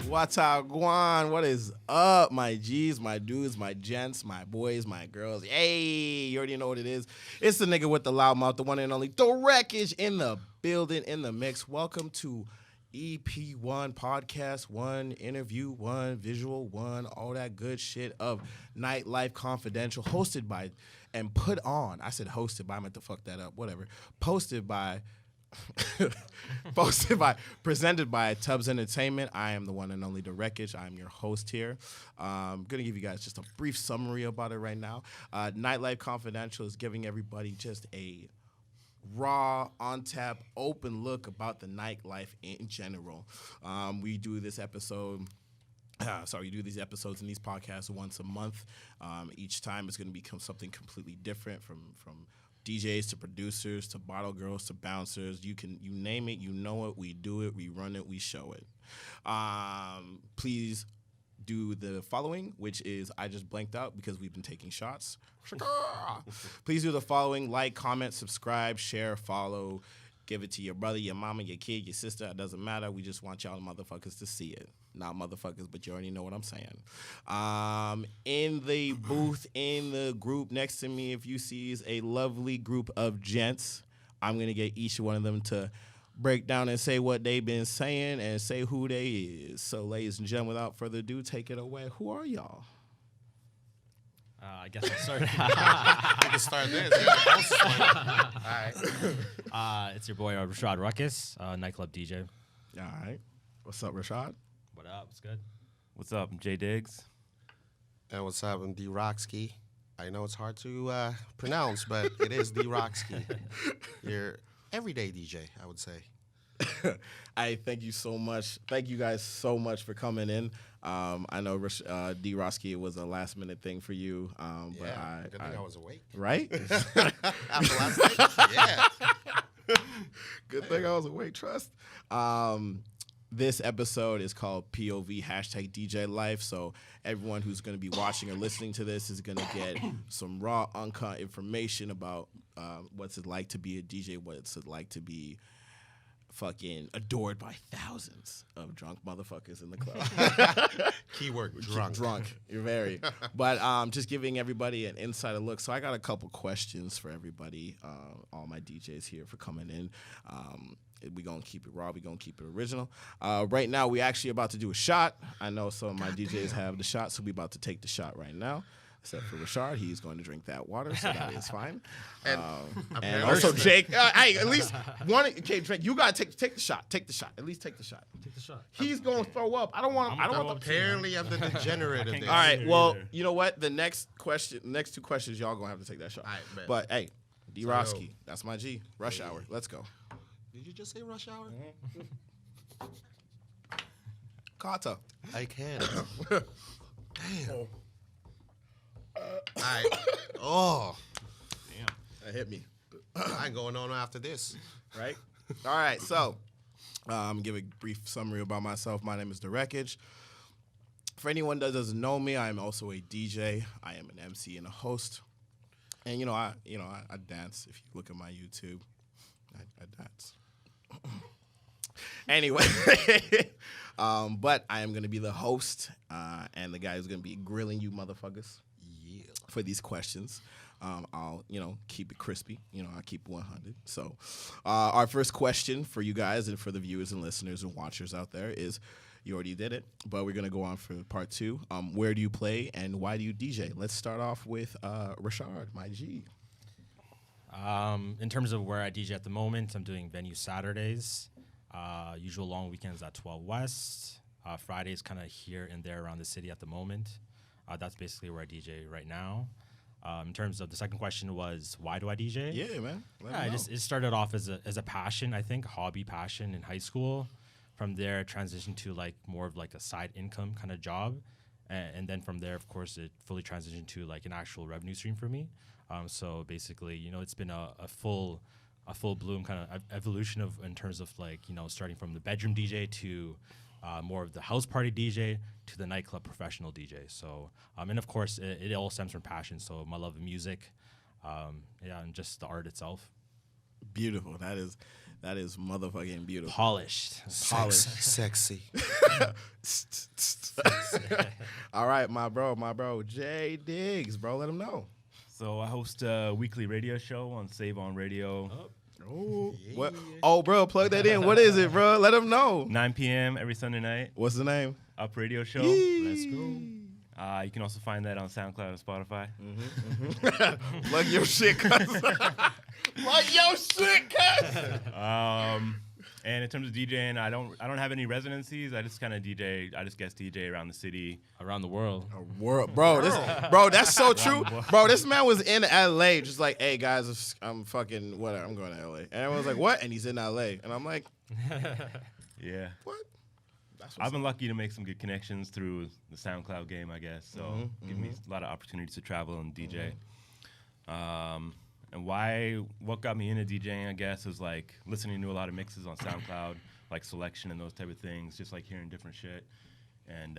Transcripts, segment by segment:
What's up, Guan? What is up, my G's, my dudes, my gents, my boys, my girls? Hey, you already know what it is. It's the nigga with the loud mouth, the one and only, the Wreckage in the building, in the mix. Welcome to EP1, Podcast 1, Interview 1, Visual 1, all that good shit of Nightlife Confidential, hosted by and put on. I said hosted, but I meant to fuck that up. Whatever. Presented by Tubbs Entertainment. I am the one and only The Wreckage. I'm your host here. I'm going to give you guys just a brief summary about it right now. Nightlife Confidential is giving everybody just a raw, on tap, open look about the nightlife in general. We do these episodes and these podcasts once a month. Each time it's going to become something completely different from DJs to producers to bottle girls to bouncers. You name it, you know it, we do it, we run it, we show it. Please do the following, which is I just blanked out because we've been taking shots. Please do the following: like, comment, subscribe, share, follow, give it to your brother, your mama, your kid, your sister. It doesn't matter. We just want y'all motherfuckers to see it. Not motherfuckers, but you already know what I'm saying. In the booth, in the group next to me, if you see is a lovely group of gents. I'm going to get each one of them to break down and say what they've been saying and say who they is. So, ladies and gentlemen, without further ado, take it away. Who are y'all? I guess I'll start. You can start there. All right. It's your boy Rashad Rawkus, Nightclub DJ. All right. What's up, Rashad? What up? What's good? What's up, I'm Jay Diggs? And what's up, I'm Drwkskee. I know it's hard to pronounce, but it is Drwkskee. Your everyday DJ, I would say. I thank you so much. Thank you guys so much for coming in. I know Drwkskee was a last minute thing for you. But good thing I was awake. Right? After last night? Yeah. Good thing I was awake, trust. This episode is called POV #DJ Life. So everyone who's going to be watching or listening to this is going to get some raw, uncut information about what's it like to be a DJ, what's it like to be fucking adored by thousands of drunk motherfuckers in the club. Keyword, drunk. Drunk. You're very. But just giving everybody an insider look. So I got a couple questions for everybody, all my DJs here for coming in. We're going to keep it raw. We're going to keep it original. Right now, we're actually about to do a shot. I know some of my DJs have the shot, so we're about to take the shot right now. Except for Rashad, he's going to drink that water, so that is fine. And also Jake, hey, at least one. Okay, Drake, you gotta take the shot. Take the shot. At least take the shot. Take the shot. He's going to throw up. I don't want. Apparently, I'm the degenerate of this. All right. Well, you know what? The next two questions, y'all gonna have to take that shot. All right, bet. But hey, Drwkskee, that's my G. Rush hour. Let's go. Did you just say rush hour? Carter. I can. Damn. All right. Oh. Damn. That hit me. I ain't going on after this. Right? All right. So, give a brief summary about myself. My name is The Wreckage. For anyone that doesn't know me, I am also a DJ. I am an MC and a host. And, I dance. If you look at my YouTube, I dance. Anyway, but I am going to be the host and the guy who's going to be grilling you motherfuckers for these questions. I'll, keep it crispy. I'll keep it 100. So our first question for you guys and for the viewers and listeners and watchers out there is, you already did it, but we're going to go on for part 2. Where do you play and why do you DJ? Let's start off with Rashad, my G. In terms of where I DJ at the moment, I'm doing venue Saturdays, usual long weekends at 12 West, Fridays kind of here and there around the city at the moment. That's basically where I DJ right now. In terms of the second question was, why do I DJ? Yeah, man. It started off as a passion, I think, hobby passion in high school. From there, it transitioned to more of a side income kind of job. And then from there, of course, it fully transitioned to an actual revenue stream for me. So basically, it's been a full bloom kind of evolution in terms of starting from the bedroom DJ to more of the house party DJ to the nightclub professional DJ. So, and of course, it all stems from passion. So my love of music, and just the art itself. Beautiful. That is motherfucking beautiful. Polished. Sexy. All right, my bro, Jay Diggs, bro. Let him know. So I host a weekly radio show on Save On Radio. Oh, what? Oh, bro, plug that in. What is it, bro? Let him know. 9 p.m. every Sunday night. What's the name? Up Radio Show. Let's go. You can also find that on SoundCloud and Spotify. Plug your shit, cuz. Plug your shit, cuz. And in terms of DJing, I don't have any residencies. I just kind of DJ. I just guest DJ around the city. Around the world. Bro, that's so true. Bro, this man was in LA, just like, hey guys, I'm fucking whatever. I'm going to LA, and everyone's like, what? And he's in LA, and I'm like, Yeah. what? I've been lucky to make some good connections through the SoundCloud game, I guess. So give me a lot of opportunities to travel and DJ. And what got me into DJing, I guess, was like listening to a lot of mixes on SoundCloud, like selection and those type of things, just like hearing different shit, and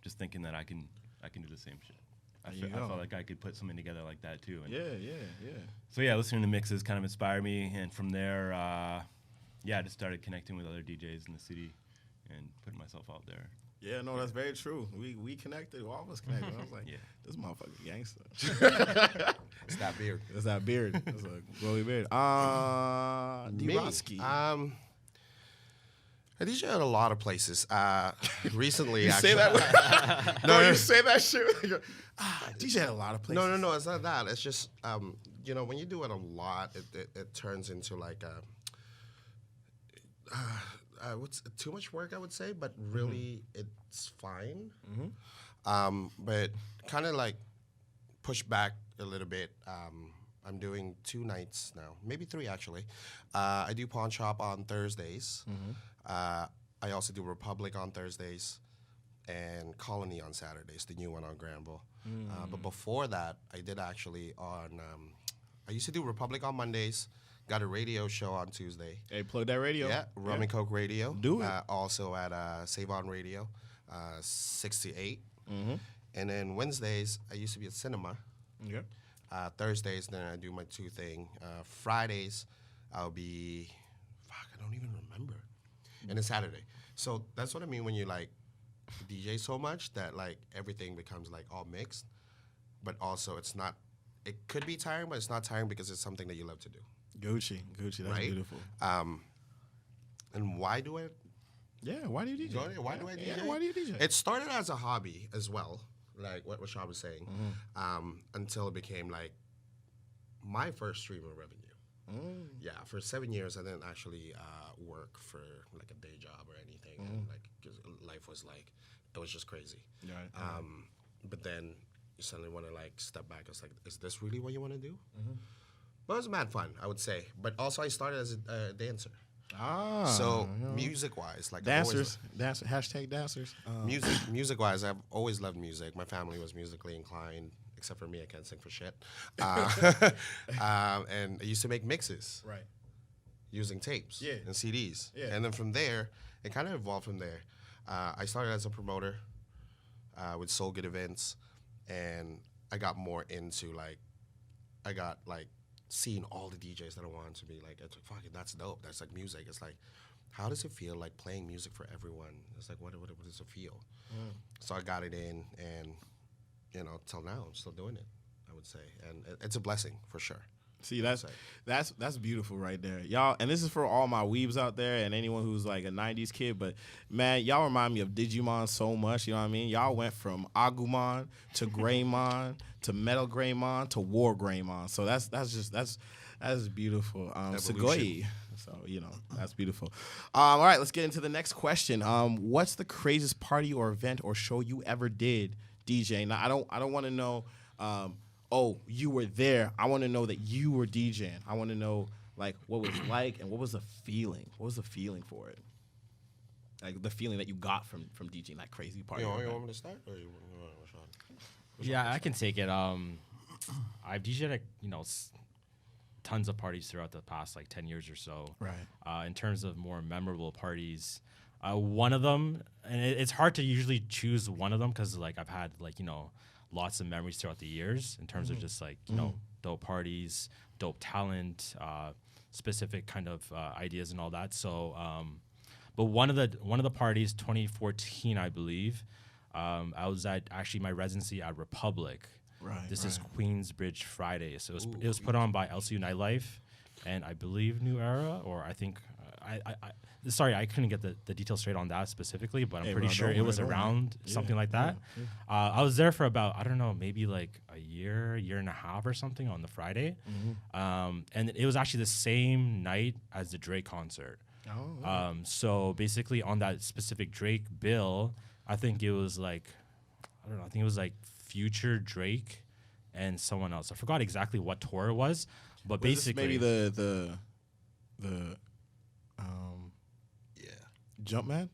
just thinking that I can do the same shit. I felt like I could put something together like that too. And Yeah. so yeah, listening to mixes kind of inspired me, and from there, I just started connecting with other DJs in the city and putting myself out there. Yeah, no, that's very true. We connected, all of us connected. I was like, Yeah. this motherfucker's gangster. It's that beard. That's that beard. That's a glowy beard. Drwkskee. I DJ at a lot of places. Recently, You actually. say that? No, you say that shit. DJ at a lot of places. No, it's not that. It's just, when you do it a lot, it turns into like what's too much work, I would say, but really it's fine. But kind of like push back a little bit. I'm doing 2 nights now, maybe 3 actually. I do Pawn Shop on Thursdays. I also do Republic on Thursdays and Colony on Saturdays, the new one on Granville. But before that, I did actually on, I used to do Republic on Mondays, got a radio show on Tuesday. Hey, plug that radio. Yeah, Rum and Coke Radio. Do it. Also at Save On Radio, 6 to 8. And then Wednesdays, I used to be at Cinema. Yeah. Thursdays, then I do my 2 thing. Fridays, I'll be, I don't even remember. And then Saturday. So that's what I mean when you like DJ so much that like everything becomes like all mixed. But also it could be tiring, but it's not tiring because it's something that you love to do. Gucci, that's right? beautiful. And why do I? Yeah, why do you DJ? Why do I DJ? Yeah, why do you DJ? It started as a hobby as well, like what Rashad was saying, until it became like my first stream of revenue. Yeah, for 7 years I didn't actually work for like a day job or anything, and like 'cause life was like it was just crazy. Right. But then you suddenly want to like step back. It's like, is this really what you want to do? But it was mad fun, I would say. But also I started as a dancer. So music-wise, like dancers, hashtag dancers. Music-wise, I've always loved music. My family was musically inclined, except for me, I can't sing for shit. And I used to make mixes, Right. using tapes Yeah. and CDs. Yeah. And then from there, it kind of evolved from there. I started as a promoter with Soul Good Events, and I got more into seeing all the DJs that I wanted to be like, it's like, fuck it, that's dope. That's like music. It's like, how does it feel like playing music for everyone? It's like, what does it feel? So I got it in, and till now I'm still doing it, I would say, and it's a blessing for sure. See, that's beautiful right there, y'all. And this is for all my weebs out there and anyone who's like a '90s kid. But man, y'all remind me of Digimon so much. You know what I mean? Y'all went from Agumon to Greymon to Metal Greymon to War Greymon. So that's beautiful. Sugoi. So that's beautiful. All right, let's get into the next question. What's the craziest party or event or show you ever did, DJ? Now I don't want to know. Oh, you were there. I want to know that you were DJing. I want to know like what was like and what was the feeling. What was the feeling for it? Like the feeling that you got from DJing that crazy party. You want me to start? Or you want Rashad? Yeah, I can take it. I've DJed tons of parties throughout the past 10 years or so. Right. In terms of more memorable parties, one of them, and it's hard to usually choose one of them because I've had lots of memories throughout the years in terms of just dope parties, dope talent, specific kind of ideas and all that. So, but one of the parties, 2014, I believe, I was at actually my residency at Republic. Right. This is Queensbridge Friday. So it was put on by LCU Nightlife, and I believe New Era, or I think sorry, I couldn't get the details straight on that specifically, but I'm pretty sure it was around something like that. I was there for about, I don't know, maybe like a year and a half or something on the Friday. And it was actually the same night as the Drake concert. So basically on that specific Drake bill, I think it was like, I don't know, I think it was like Future, Drake, and someone else. I forgot exactly what tour it was, but basically maybe the Jumpman.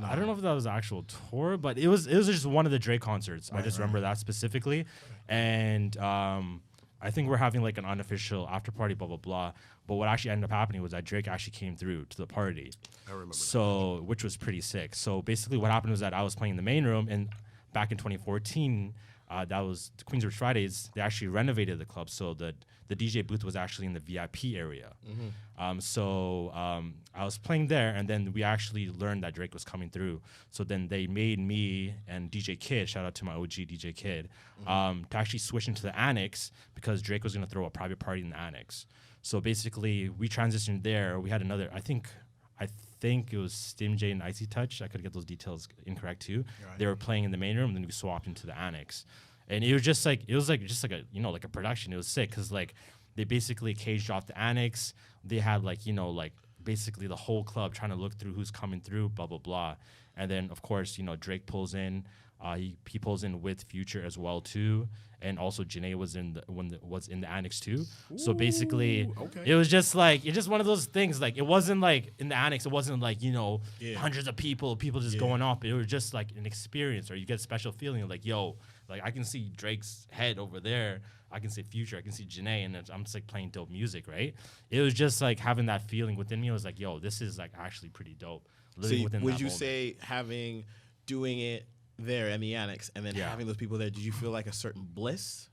I don't know if that was the actual tour, but it was just one of the Drake concerts. I just remember that specifically, and I think we're having like an unofficial after party, blah blah blah. But what actually ended up happening was that Drake actually came through to the party. I remember. So, which was pretty sick. So basically, what happened was that I was playing in the main room, and back in 2014, that was the Queensbridge Fridays. They actually renovated the club, so the DJ booth was actually in the VIP area. So I was playing there, and then we actually learned that Drake was coming through. So then they made me and DJ Kid, shout out to my OG DJ Kid, to actually switch into the annex because Drake was going to throw a private party in the annex. So basically, we transitioned there. We had another, I think it was Stim J and Icy Touch. I could get those details incorrect too. They were playing in the main room, then we swapped into the annex. And it was just like a, you know, like a production. It was sick because like they basically caged off the annex. They had like, you know, like basically the whole club trying to look through who's coming through, blah, blah, blah. And then of course, you know, Drake pulls in. He pulls in with Future as well too, and also Janae was in the annex too. So basically, it was just like it's just one of those things. Like it wasn't like in the annex, it wasn't like, you know, hundreds of people just going off. It was just like an experience, or you get a special feeling of like, yo, like I can see Drake's head over there. I can see Future. I can see Janae, and I'm just like playing dope music, right? It was just like having that feeling within me. I was like, yo, this is like actually pretty dope. Living within would that you moment. say doing it there in the annex and then having those people there, did you feel like a certain bliss?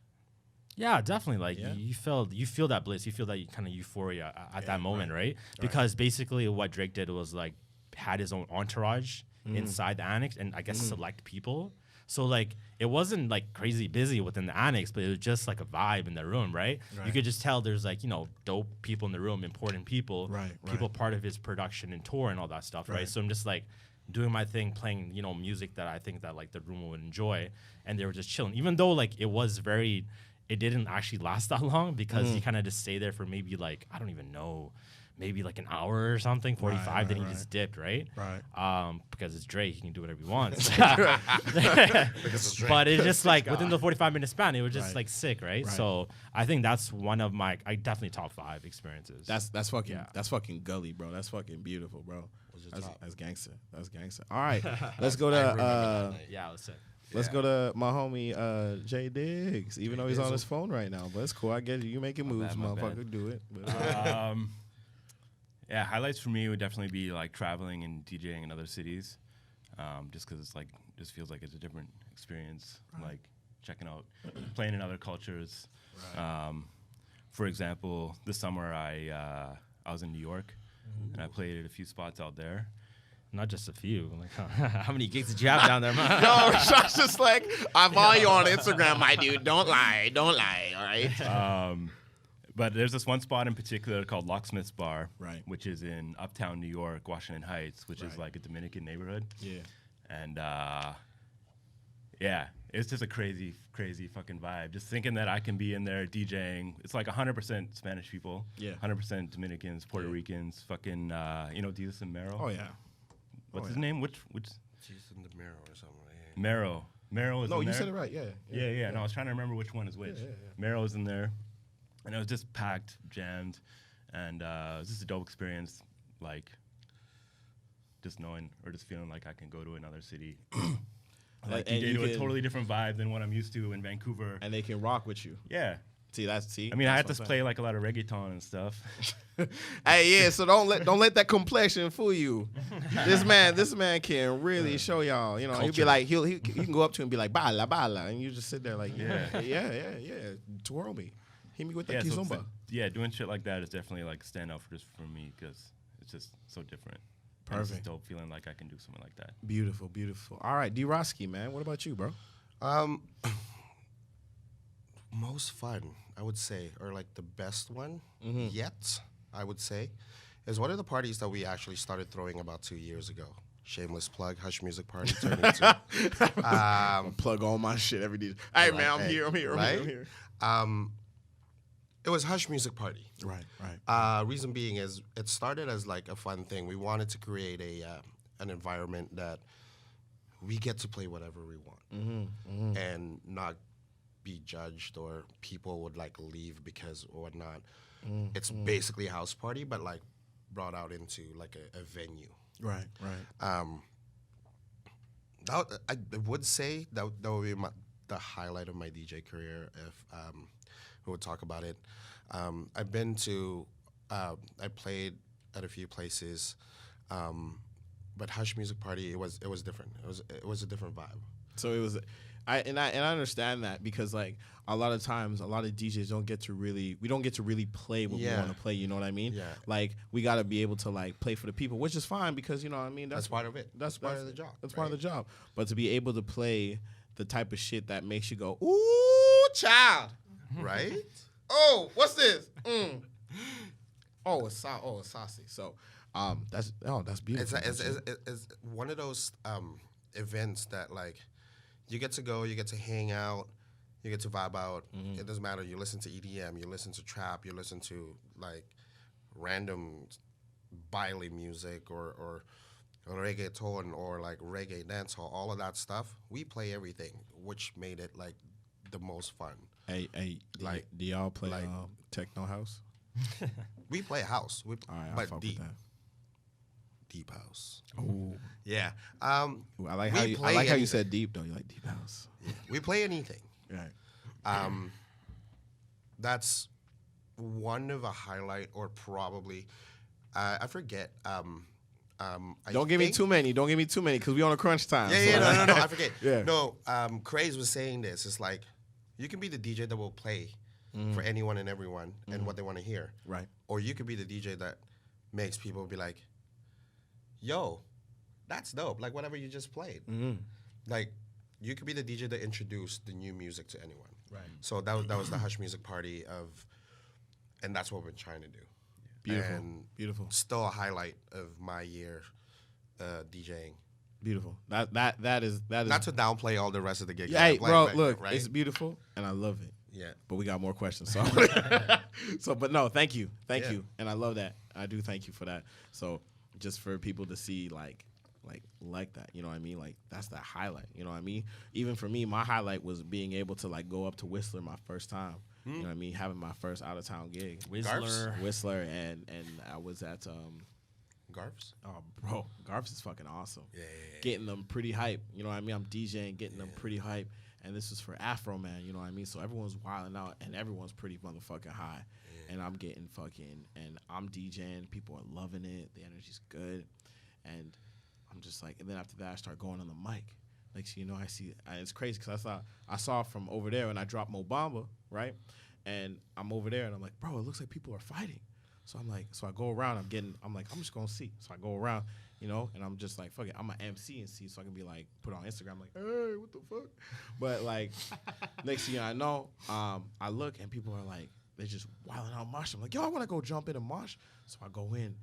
Yeah, definitely. Like you feel that bliss, you feel that kind of euphoria at that moment, right? Because basically what Drake did was like had his own entourage inside the annex, and I guess select people. So like it wasn't like crazy busy within the annex, but it was just like a vibe in the room, right? You could just tell there's like, you know, dope people in the room, important people, people part of his production and tour and all that stuff, right? So I'm just like doing my thing, playing, you know, music that I think that like the room would enjoy, and they were just chilling. Even though like it didn't actually last that long because he kind of just stayed there for maybe like, I don't even know, maybe like an hour or something, 45, then he just dipped, right? Because it's Drake, he can do whatever he wants. But it's just like within the 45-minute span, it was just like sick, right? So I think that's one of my, definitely top 5 experiences. That's fucking gully, bro. That's fucking beautiful, bro. That's gangster. That's gangster. All right, let's go to let's go to my homie Jay Diggs. Even though he's on his phone right now, but it's cool. I get it. You making moves, motherfucker. Do it. Yeah, highlights for me would definitely be like traveling and DJing in other cities, just because it's like just feels like it's a different experience. Like checking out, playing in other cultures. For example, this summer I was in New York, and I played at a few spots out there. Not just a few. Like, how many gigs did you have down there, man? No, Rashad's just like, I follow you on Instagram, my dude. Don't lie. All right. But there's this one spot in particular called Locksmith's Bar, which is in Uptown New York, Washington Heights, which is like a Dominican neighborhood. Yeah. And it's just a crazy fucking vibe. Just thinking that I can be in there DJing. It's like 100% Spanish people. Yeah. 100% Dominicans, Puerto Ricans, fucking, you know, Jesus and Mero. Oh, yeah. What's his name? Which? Jesus and the Mero or something. Mero is in there. No, you said it right. Yeah. No, I was trying to remember which one is which. Mero is in there. And it was just packed, jammed, and it was just a dope experience, like just knowing or just feeling like I can go to another city, like DJ to a totally different vibe than what I'm used to in Vancouver. And they can rock with you. Yeah. See. I mean, I had to play like a lot of reggaeton and stuff. Hey, yeah. So don't let that complexion fool you. This man can really show y'all. You know, he'll be like he can go up to him and be like bala, and you just sit there like yeah. Twirl me. Hit me with the kizomba. yeah, doing shit like that is definitely like a standout for me because it's just so different. And it's Perfect. just dope feeling like I can do something like that. Beautiful, beautiful. All right, Drwkskee, man. What about you, bro? Most fun, I would say, or like the best one yet, I would say, is one of the parties that we actually started throwing about 2 years ago. Shameless plug, Hush Music Party turned into. Plug all my shit every day. Hey, man, I'm here. Right? It was Hush Music Party. Right. Reason being is it started as like a fun thing. We wanted to create an environment that we get to play whatever we want and not be judged or people would like leave because or whatnot. It's basically a house party, but like brought out into like a venue. Right. I would say that would be the highlight of my DJ career if we would talk about it. I've been to, I played at a few places, but Hush Music Party it was different. It was a different vibe. So it was, I understand that because like a lot of times a lot of DJs don't get to really play what we want to play. You know what I mean? Yeah. Like we got to be able to like play for the people, which is fine because you know what I mean. That's part of it. That's part of the job. That's part of the job. But to be able to play the type of shit that makes you go, ooh, child, Right? oh, what's this? Oh, it's saucy. So, that's beautiful. It's one of those events that like you get to go, you get to hang out, you get to vibe out. It doesn't matter. You listen to EDM, you listen to trap, you listen to like random baile music or reggaeton or like reggae dancehall, all of that stuff. We play everything, which made it like the most fun. Hey, like, do y'all play like- techno house? We play house, All right, I'll but fuck deep, with that. deep house. Ooh. Yeah. Ooh, I like We how you play said anything. deep though. You like deep house. We play anything. Right. That's one of a highlight, or probably, I forget. Don't give me too many. Don't give me too many because we on a crunch time. Yeah, no, I forget. Yeah. No, Craze was saying this. It's like, you can be the DJ that will play for anyone and everyone and what they want to hear. Right. Or you could be the DJ that makes people be like, yo, that's dope. Like, whatever you just played. Like, you could be the DJ that introduced the new music to anyone. Right. So that was the Hush Music Party and that's what we're trying to do. Beautiful. And Beautiful. still a highlight of my year DJing. Beautiful. That is Not to downplay all the rest of the gigs. Yeah, hey, I play, bro, right, look, right? it's beautiful and I love it. Yeah. But we got more questions. So, but no, thank you, Yeah. you, and I love that. I do thank you for that. So, just for people to see like that, you know what I mean? Like that's the highlight, you know what I mean? Even for me, my highlight was being able to like go up to Whistler my first time. You know what I mean? Having my first out of town gig. Whistler, and I was at Garf's? oh bro, Garf's is fucking awesome. Yeah. Getting them pretty hype. You know what I mean? I'm DJing, getting them pretty hype. And this is for Afro Man, you know what I mean? So everyone's wilding out and everyone's pretty motherfucking high. And I'm getting and I'm DJing, people are loving it, the energy's good. And I'm just like, and then after that I start going on the mic. Like, so, you know, it's crazy because I saw from over there and I dropped Mobamba, right? And I'm over there and I'm like, bro, it looks like people are fighting. So I'm like, so I go around, I'm like, I'm just gonna see. So I go around, you know, and I'm just like, fuck it, I'm an MC and see so I can be like, put on Instagram, like, hey, what the fuck? But like, next thing I know, I look and people are like, they're just wilding out mosh. I'm like, yo, I wanna go jump in and mosh. So I go in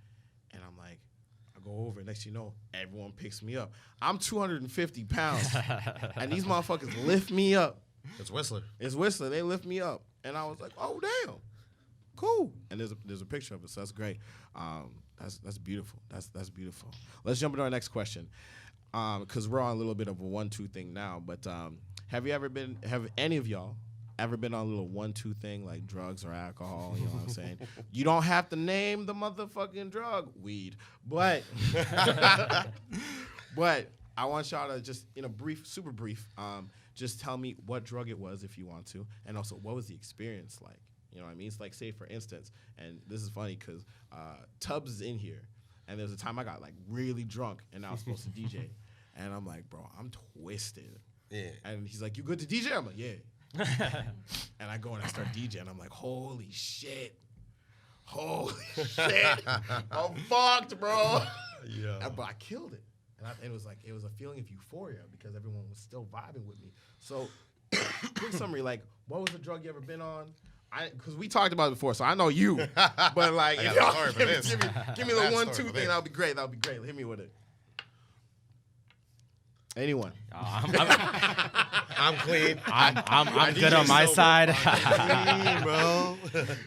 and I'm like, I go over, next thing you know, everyone picks me up. I'm 250 pounds and these motherfuckers lift me up. It's Whistler. It's Whistler, they lift me up. And I was like, oh damn. Cool. And there's a picture of it, so that's great. That's beautiful. That's beautiful. Let's jump into our next question, because we're on a little bit of a 1-2 thing now. But have any of y'all ever been on a little 1-2 thing like drugs or alcohol? You know what I'm saying? You don't have to name the motherfucking drug, weed, but but I want y'all to just in a super brief, just tell me what drug it was if you want to, and also what was the experience like. You know what I mean? It's like, say, for instance, and this is funny because Tubbs is in here, and there's a time I got, like, really drunk, and I was supposed to DJ. And I'm like, bro, I'm twisted. Yeah. And he's like, you good to DJ? I'm like, yeah. And I go and I start DJing, and I'm like, holy shit. holy shit, I'm fucked, bro. Yeah. But I killed it. And it was a feeling of euphoria because everyone was still vibing with me. So, quick summary, like, what was the drug you ever been on? Because we talked about it before, so I know you. But like, I if got a y'all story for give this. me the I got a 1-2 story for thing, this. that would be great. That would be great. Hit me with it. Anyone? I'm clean. I'm good on my sober. side. Clean, bro.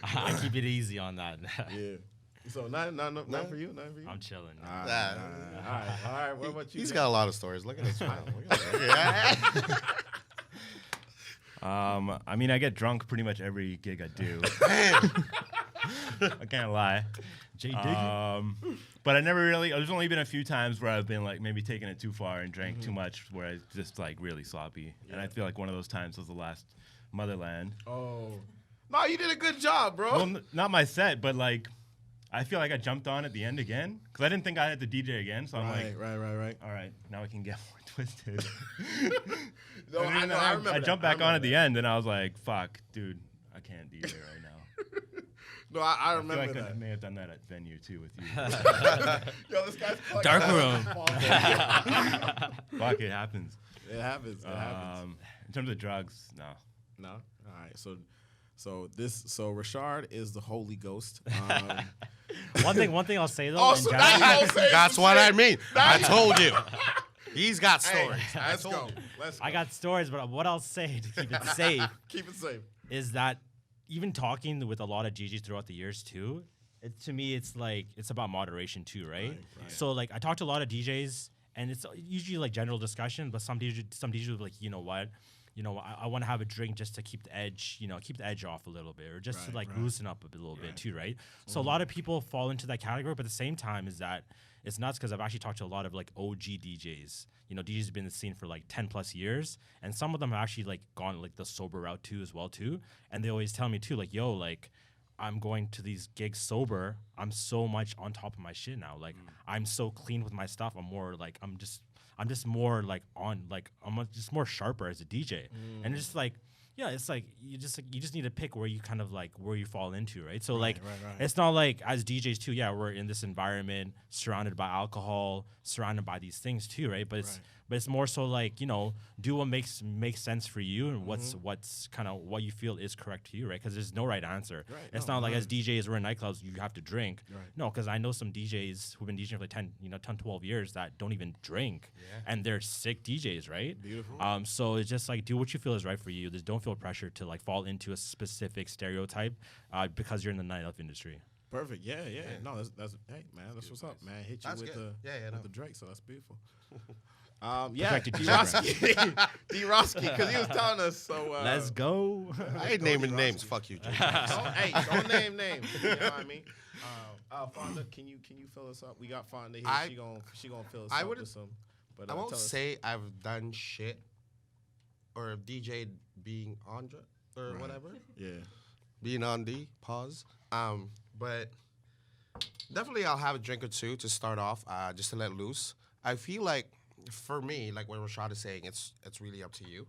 I keep it easy on that. Yeah. So not for you. Not for you. I'm chilling. All right. What about you? He's Jay? got a lot of stories. Look at this smile. Look at that. I mean, I get drunk pretty much every gig I do. I can't lie. Jay But I never really. There's only been a few times where I've been like maybe taking it too far and drank too much, where I just like really sloppy. And I feel like one of those times was the last Motherland. Oh. No, you did a good job, bro. Well, not my set, but like I feel like I jumped on at the end again because I didn't think I had to DJ again. So I'm like, right. all right, now I can get more twisted. No, And I then know. I remember. I jumped back on at the end, and I was like, fuck, dude, I can't DJ right now. No, I I feel remember like I that. may have done that at venue too with you. Yo, this guy's Dark room. Fuck, it happens. It happens. In terms of drugs, no. No. All right. So Rashad is the Holy Ghost. One thing I'll say though. Also, in now general- you gonna say That's some what shit. I mean. I told you. He's got Hey, stories. let's go. Let's go. I got stories, but what I'll say to keep it safe Keep it safe. is that even talking with a lot of DJs throughout the years too, to me it's like it's about moderation too, right? So like I talk to a lot of DJs and it's usually like general discussion, but some DJs will be like, you know what? I want to have a drink just to keep the edge, keep the edge off a little bit, or just to like loosen up a little bit too, right? So a lot of people fall into that category, but at the same time is that it's nuts because I've actually talked to a lot of like OG DJs. DJs have been in the scene for like 10 plus years, and some of them have actually like gone like the sober route too as well too. And they always tell me too, like, yo, like I'm going to these gigs sober. I'm so much on top of my shit now. Like I'm so clean with my stuff. I'm just more like on, like I'm just more sharper as a DJ. And it's just like, yeah, it's like you just need to pick where you kind of like where you fall into, right? So like it's not like as DJs too, yeah, we're in this environment surrounded by alcohol, surrounded by these things too, right? But it's more so like, do what makes sense for you and what's kind of what you feel is correct to you, right? Because there's no right answer. It's not like as DJs we're in nightclubs you have to drink. No, because I know some DJs who've been DJing for like 10, 12 years that don't even drink, and they're sick DJs, right? Beautiful. So it's just like do what you feel is right for you. Just don't feel pressure to like fall into a specific stereotype because you're in the nightlife industry. Perfect. Yeah. No, that's hey man, that's what's up, man. Hit you That's with good. with the Drake, so that's beautiful. Perfected you, Drwkskee, because he was telling us. So Let's go. I ain't naming names. Fuck you, Jay. don't name names. You know what I mean? Fonda, can you fill us up? We got Fonda here. She gonna fill us up with some. But I won't tell us. say I've done shit or DJ'd being on or whatever. Yeah. Being on D, pause. But definitely I'll have a drink or two to start off, just to let loose. I feel like for me, like what Rashad is saying, it's really up to you.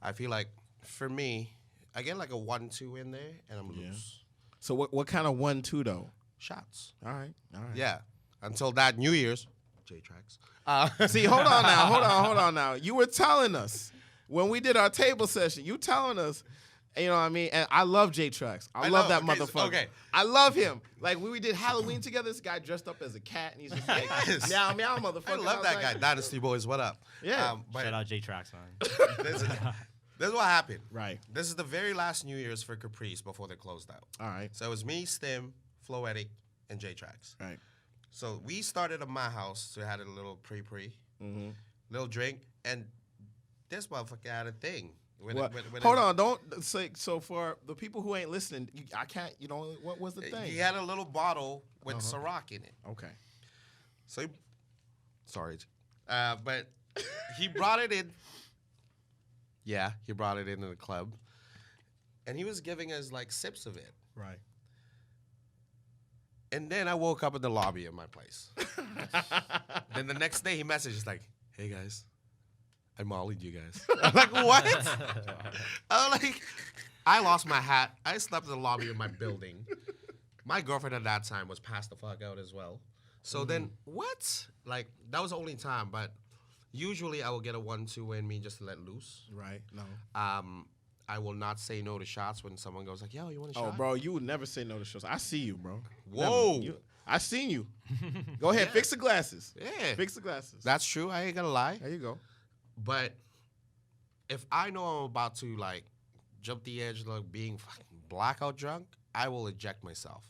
I feel like for me, I get like a 1-2 in there and I'm loose. So what kind of 1-2 though? Shots. All right. Yeah. Until that New Year's, J-Tracks. See, hold on now. You were telling us when we did our table session, you telling us, you know what I mean? And I love J-Tracks. I love that motherfucker. Okay. I love him. Like when we did Halloween together, this guy dressed up as a cat and he's just like, meow, meow, motherfucker. I love that guy. Dynasty Boys, what up? Yeah. But Shout out J-Tracks, man. this is what happened. Right. This is the very last New Year's for Caprice before they closed out. All right. So it was me, Stim, Floetic, and J-Tracks. Right. So we started at my house to have a little little drink, and this motherfucker had a thing. Hold on, don't say so for the people who ain't listening. I can't. What was the thing? He had a little bottle with Ciroc in it. Okay. So, but he brought it in. Yeah, he brought it into the club, and he was giving us like sips of it. Right. And then I woke up in the lobby of my place. Then the next day he messaged like, "Hey guys, I mollied you guys." I'm like, "What?" I'm like, I lost my hat. I slept in the lobby of my building. my girlfriend at that time was passed the fuck out as well. So then what? Like that was the only time, but usually I will get a 1-2 in me just to let loose. Right. No. I will not say no to shots when someone goes like, "Yo, you want a shot?" Oh, bro, you would never say no to shows. I see you, bro. Whoa. I seen you. Go ahead, fix the glasses. Yeah. Fix the glasses. That's true. I ain't gonna lie. There you go. But if I know I'm about to like jump the edge, like being fucking blackout drunk, I will eject myself.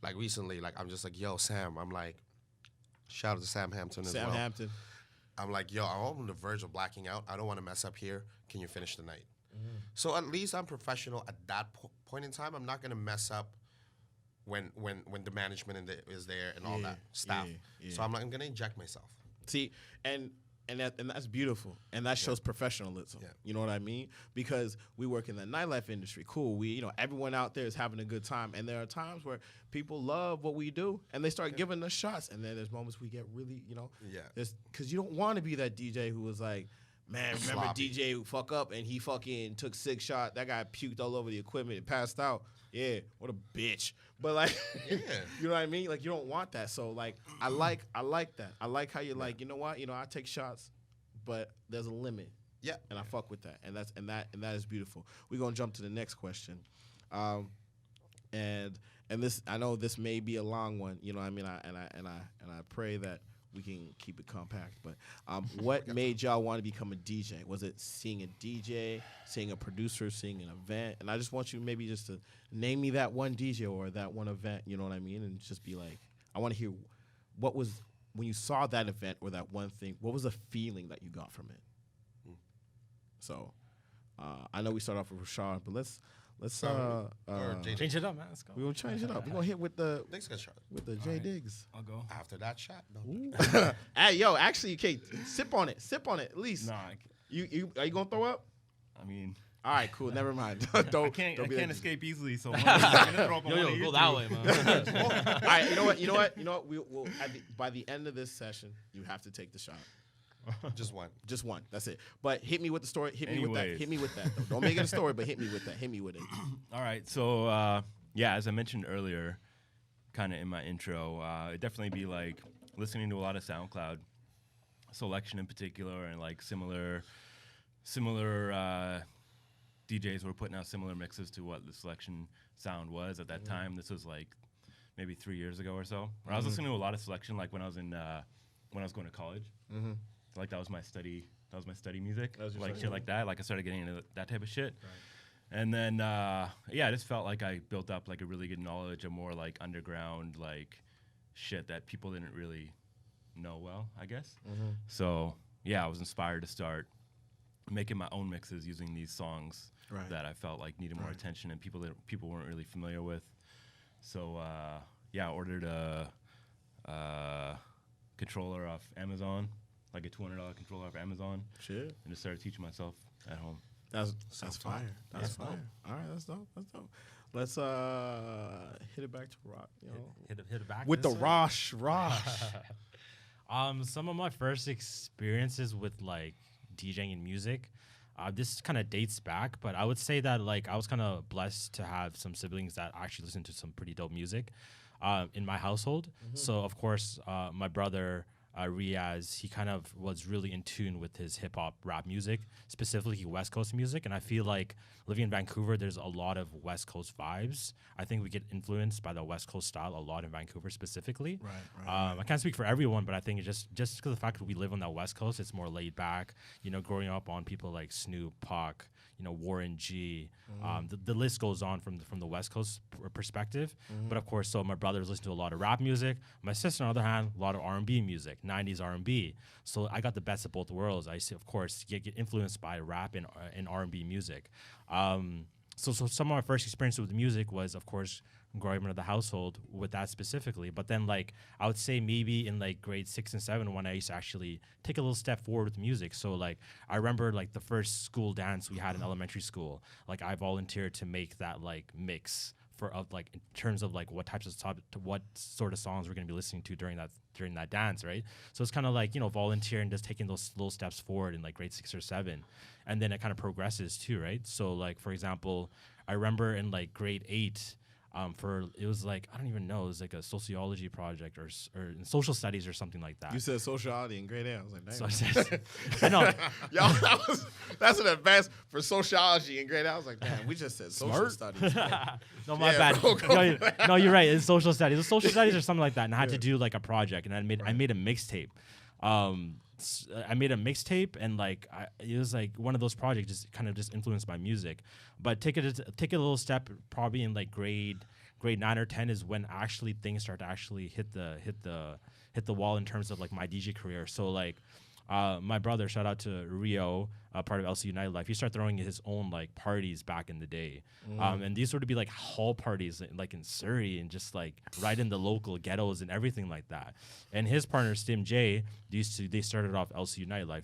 Like recently, like I'm just like, "Yo, Sam." I'm like, shout out to Sam Hampton as well. Sam Hampton. I'm like, "Yo, I'm on the verge of blacking out. I don't want to mess up here. Can you finish the night?" So at least I'm professional at that point in time. I'm not gonna mess up when the management is there and all that stuff. Yeah. So I'm gonna inject myself. See, and that's beautiful, and that shows professionalism. Yeah. You know what I mean? Because we work in the nightlife industry. Cool. We, everyone out there is having a good time, and there are times where people love what we do, and they start giving us shots, and then there's moments we get really, because you don't want to be that DJ who was like, man, remember Sloppy. DJ who fuck up and he fucking took 6 shots. That guy puked all over the equipment and passed out. Yeah, what a bitch. But like, you know what I mean? Like you don't want that. So like, I like that. I like how you're like, you know what? I take shots, but there's a limit. Yeah. And I fuck with that. And that is beautiful. We're gonna jump to the next question. And this, I know this may be a long one. You know what I mean? I pray that we can keep it compact, but what made y'all want to become a DJ? Was it seeing a DJ, seeing a producer, seeing an event? And I just want you maybe just to name me that one DJ or that one event, you know what I mean? And just be like, I want to hear what was, when you saw that event or that one thing, what was the feeling that you got from it? So I know we start off with Rashad, but let's Change it up, man. Let's go. we're gonna change it up. We're gonna hit with the Next good shot. J Diggs. I'll go. After that shot, no. Hey, yo, actually, you can't sip on it at least. Nah, You are you gonna throw up? I mean, All right, cool. Never mind. I don't can't be like- escape easily. So I'm gonna throw up on one of you go two. that way, man. All right, you know what? We'll by the end of this session, you have to take the shot. Just one. Just one. That's it. But hit me with the story. Hit me with that. Anyways. Hit me with that. Though. Don't make it a story, but hit me with that. Hit me with it. All right. So, yeah, as I mentioned earlier, kind of in my intro, it'd definitely be like listening to a lot of SoundCloud selection in particular, and like similar DJs were putting out similar mixes to what the selection sound was at that time. This was like maybe 3 years ago or so. Where I was listening to a lot of selection, like when I was going to college. Like that was my study music, like shit like that. Like I started getting into that type of shit. Right. And then, I just felt like I built up like a really good knowledge of more like underground like shit that people didn't really know well, I guess. So yeah, I was inspired to start making my own mixes using these songs that I felt like needed more attention and people weren't really familiar with. So I ordered a controller off Amazon, like a $200 controller off Amazon. Shit. And just started teaching myself at home. That's fire. That's fire. All right, that's dope. Let's hit it back to Rock. You know, Hit it back with the this way? Rosh. Some of my first experiences with like DJing and music, this kind of dates back, but I would say that like I was kind of blessed to have some siblings that actually listen to some pretty dope music in my household. So of course, my brother Riaz, he kind of was really in tune with his hip hop rap music, specifically West Coast music. And I feel like living in Vancouver, there's a lot of West Coast vibes. I think we get influenced by the West Coast style a lot in Vancouver specifically. Right. I can't speak for everyone, but I think it's just because of the fact that we live on that West Coast, it's more laid back. You know, growing up on people like Snoop, Pac, you know, Warren G. The list goes on from the West Coast perspective. But of course, so my brothers listen to a lot of rap music. My sister, on the other hand, a lot of R&B music, 90s R&B. So I got the best of both worlds. I used to, of course, get influenced by rap and R&B music. So some of my first experience with music was, of course, growing up in the household with that specifically. But then, like, I would say maybe in, like, grade 6 and 7 when I used to actually take a little step forward with music. So, like, I remember, like, the first school dance we had in elementary school. Like, I volunteered to make that, like, mix like in terms of like what sort of songs we're going to be listening to during that dance, right? So it's kind of like, you know, volunteering, just taking those little steps forward in like grade 6 or 7, and then it kind of progresses too, right? So like, for example, I remember in like grade 8, it was like, I don't even know, it was like a sociology project or social studies or something like that. You said sociality in grade A. I was like, damn. So I said, I know. Yo, that's an advance for sociology in grade A. I was like, damn, we just said social studies. No, my Yeah, bad. bro, No, you're right. It's social studies. It's social studies or something like that. And I had to do like a project, and I made a mixtape. I made a mixtape, and like it was like one of those projects just kind of just influenced my music. But take it a little step, probably in like grade 9 or 10 is when actually things start to actually hit the wall in terms of like my DJ career. So like my brother, shout out to Rio, part of LCU Nightlife, he started throwing his own like parties back in the day. And these were to be like hall parties like in Surrey and just like right in the local ghettos and everything like that. And his partner, Stim J, they started off LCU Nightlife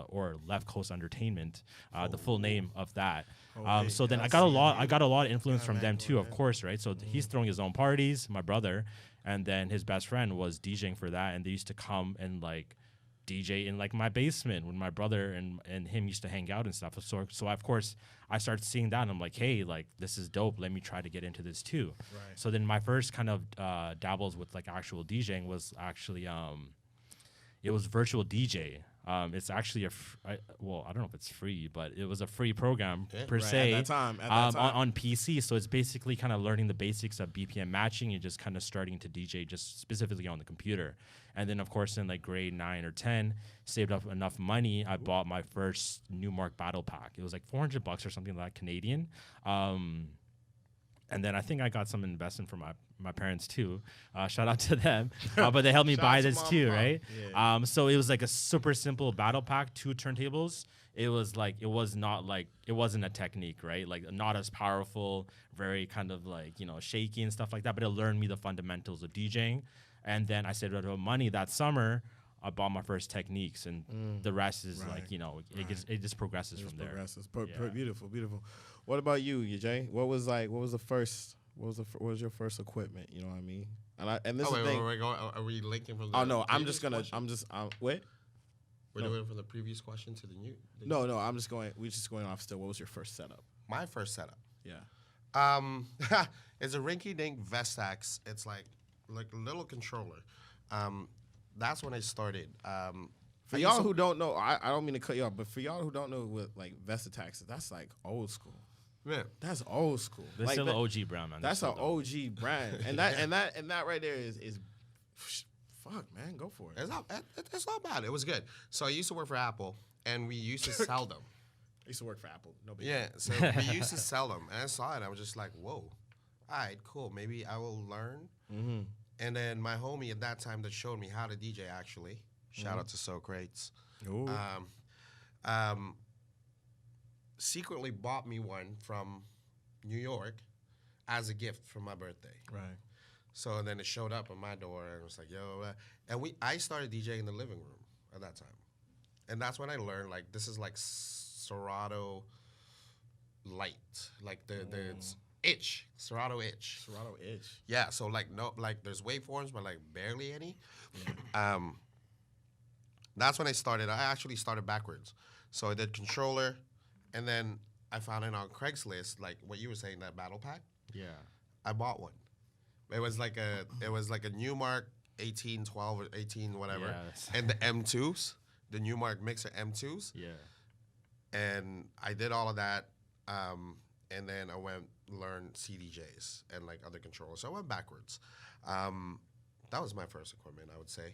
or Left Coast Entertainment, the full name of that. So then I got a lot of influence from them too, of course, right? So he's throwing his own parties, my brother, and then his best friend was DJing for that, and they used to come and like DJ in like my basement when my brother and him used to hang out and stuff. So of course I started seeing that, and I'm like, hey, like this is dope. Let me try to get into this too. Right. So then my first kind of dabbles with like actual DJing was actually it was virtual DJ. It's actually I don't know if it's free, but it was a free program per se at that time. On PC. So it's basically kind of learning the basics of BPM matching and just kind of starting to DJ just specifically on the computer. And then of course in like grade 9 or 10, saved up enough money, I bought my first Newmark battle pack. It was like $400 or something like Canadian. And then I think I got some investment from my parents too. Shout out to them. But they helped me buy this too, right? Yeah. So it was like a super simple battle pack, 2 turntables. It was like, it wasn't a technique, right? Like not as powerful, very kind of like, shaky and stuff like that. But it learned me the fundamentals of DJing. And then I saved up money that summer. I bought my first techniques, and the rest is like, it just progresses from there. Beautiful, beautiful. What about you, Jay? What was your first equipment? You know what I mean? And this is the thing. Are we linking from the wait. We're doing from the previous question to the new. No, we're just going off still. What was your first setup? My first setup. Yeah. It's a rinky-dink Vestax. It's like a little controller. That's when I started. For y'all who don't know, I don't mean to cut you off, but for y'all who don't know what like Vestax, that's like old school. Yeah, that's old school. That's like, still an OG brand, man. That's an OG brand, and that right there is fuck, man, go for it. It's not bad. It was good. So I used to work for Apple, and we used to sell them. I used to work for Apple. Nobody. Yeah, so we used to sell them, and I saw it. I was just like, whoa, all right, cool. Maybe I will learn. Mm-hmm. And then my homie at that time that showed me how to DJ, actually, shout out to Socrates, secretly bought me one from New York as a gift for my birthday. Right. So then it showed up on my door, and it was like, yo. And I started DJing in the living room at that time. And that's when I learned, like, this is like Serato light. Like, it's itch. Serato itch. Serato itch. Yeah, so, like, there's waveforms, but, like, barely any. That's when I started. I actually started backwards. So I did controller, and then I found it on Craigslist, like what you were saying, that battle pack. Yeah. I bought one. It was like a Newmark 1812 or 18 whatever, and the M2s, the Newmark mixer M2s. Yeah. And I did all of that, and then I went learn CDJs and like other controllers. So I went backwards. That was my first equipment, I would say.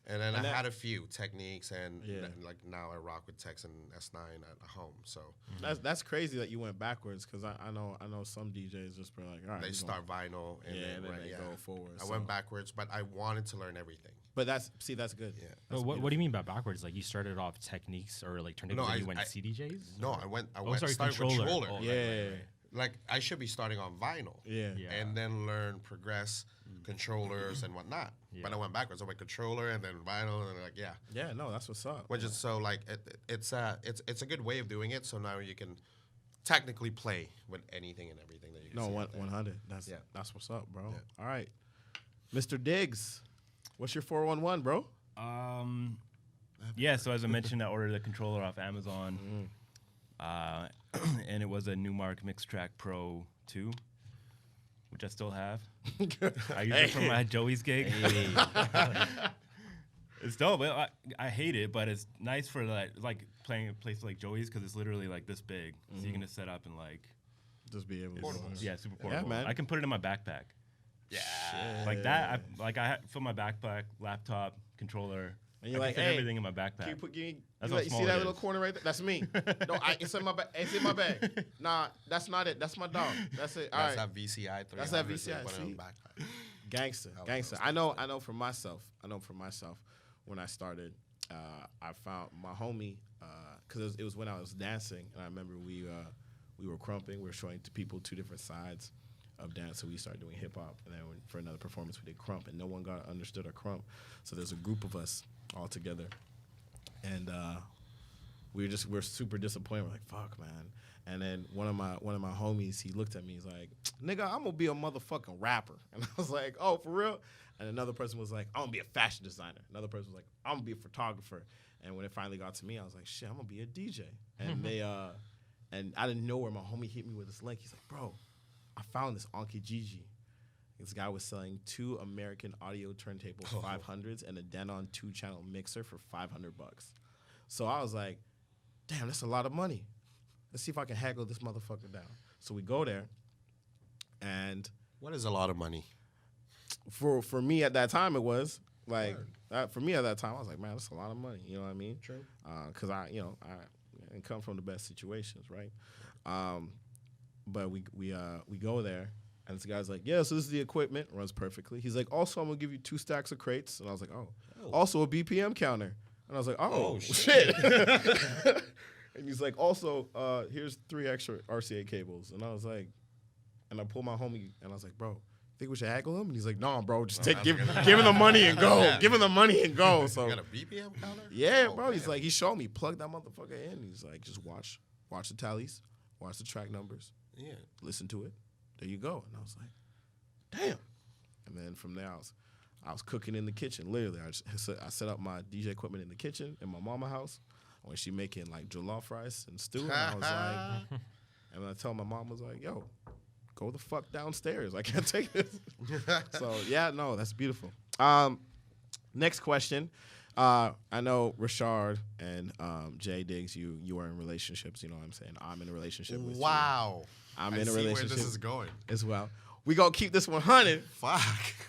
And then I had a few techniques, and like now I rock with Tex and S9 at home. So that's crazy that you went backwards, because I know some DJs just be like, all right, they start vinyl and then they go forward. I went backwards, but I wanted to learn everything. But that's good. Yeah. But what do you mean by backwards? Like you started off techniques or like turntables, and you went CDJs? No, I started controller. Oh, right. Like I should be starting on vinyl. Yeah. And then progress controllers and whatnot. Yeah. But I went backwards. I went controller and then vinyl, and Yeah, no, that's what's up. Which is so like it's a good way of doing it. So now you can technically play with anything and everything that you can. No, 100. That's what's up, bro. Yeah. All right, Mr. Diggs, what's your 411, bro? Yeah. So as I mentioned, I ordered the controller off Amazon, and it was a Newmark Mix Track Pro 2. which I still have. I use it for my Joey's gig. It's dope. I hate it, but it's nice for like playing a place like Joey's because it's literally like this big, so you can just set up and like Just be able to. super portable. man. I can put it in my backpack. Yeah. Like that. I fill my backpack, laptop, controller. And you're I like, can fit hey, everything in my backpack. Can you put, you That's how see small that it little is. corner right there? That's me. No, it's in my bag. It's in my bag. Nah, that's not it. That's my dog. That's it. All That's right. that VCI 300. That's that VCI, Put it on see? the backpack. Gangster. I know for myself. When I started, I found my homie because it was when I was dancing, and I remember we were crumping. We were showing to people two different sides of dance. So we started doing hip hop, and then for another performance we did crump, and no one understood our crump. So there's a group of us all together, and we're super disappointed. We're like, fuck, man. And then one of my homies, he looked at me. He's like, nigga, I'm gonna be a motherfucking rapper. And I was like, oh, for real? And another person was like, I'm gonna be a fashion designer. Another person was like, I'm gonna be a photographer. And when it finally got to me, I was like, shit, I'm gonna be a DJ. And they and I didn't know where my homie hit me with this link. He's like, bro, I found this on Kijiji. This guy was selling 2 American audio turntable 500s and a Denon 2-channel mixer for $500. So I was like, damn, that's a lot of money. Let's see if I can haggle this motherfucker down. So we go there, and What is a lot of money? for me at that time, it was like for me at that time, I was like, man, that's a lot of money. You know what I mean? True. Because I didn't come from the best situations, right? But we go there, and this guy's like, yeah, so this is the equipment, runs perfectly. He's like, also, I'm gonna give you 2 stacks of crates, and I was like, oh. Also a BPM counter, and I was like, oh shit. And he's like, also, here's 3 extra RCA cables, and I was like, and I pulled my homie, and I was like, bro, think we should haggle him? And he's like, no, bro, just give him the money and go. Give him the money and go. So You got a BPM counter? yeah, Oh, bro. He's man. like, he showed me, plug that motherfucker in. He's like, just watch the tallies, watch the track numbers, Yeah. listen to it. There you go. And I was like, damn. And then from there, I was cooking in the kitchen. Literally, I set up my DJ equipment in the kitchen in my mama house when she making like jollof rice and stew. And I was like, and I told my mom, was like, yo, go the fuck downstairs. I can't take this. So yeah, no, that's beautiful. Next question. I know Rashad and Jay Diggs, you are in relationships. You know what I'm saying? I'm in a relationship with you. Wow. I'm I in a see relationship where this is going. as well. We gonna keep this 100. Fuck.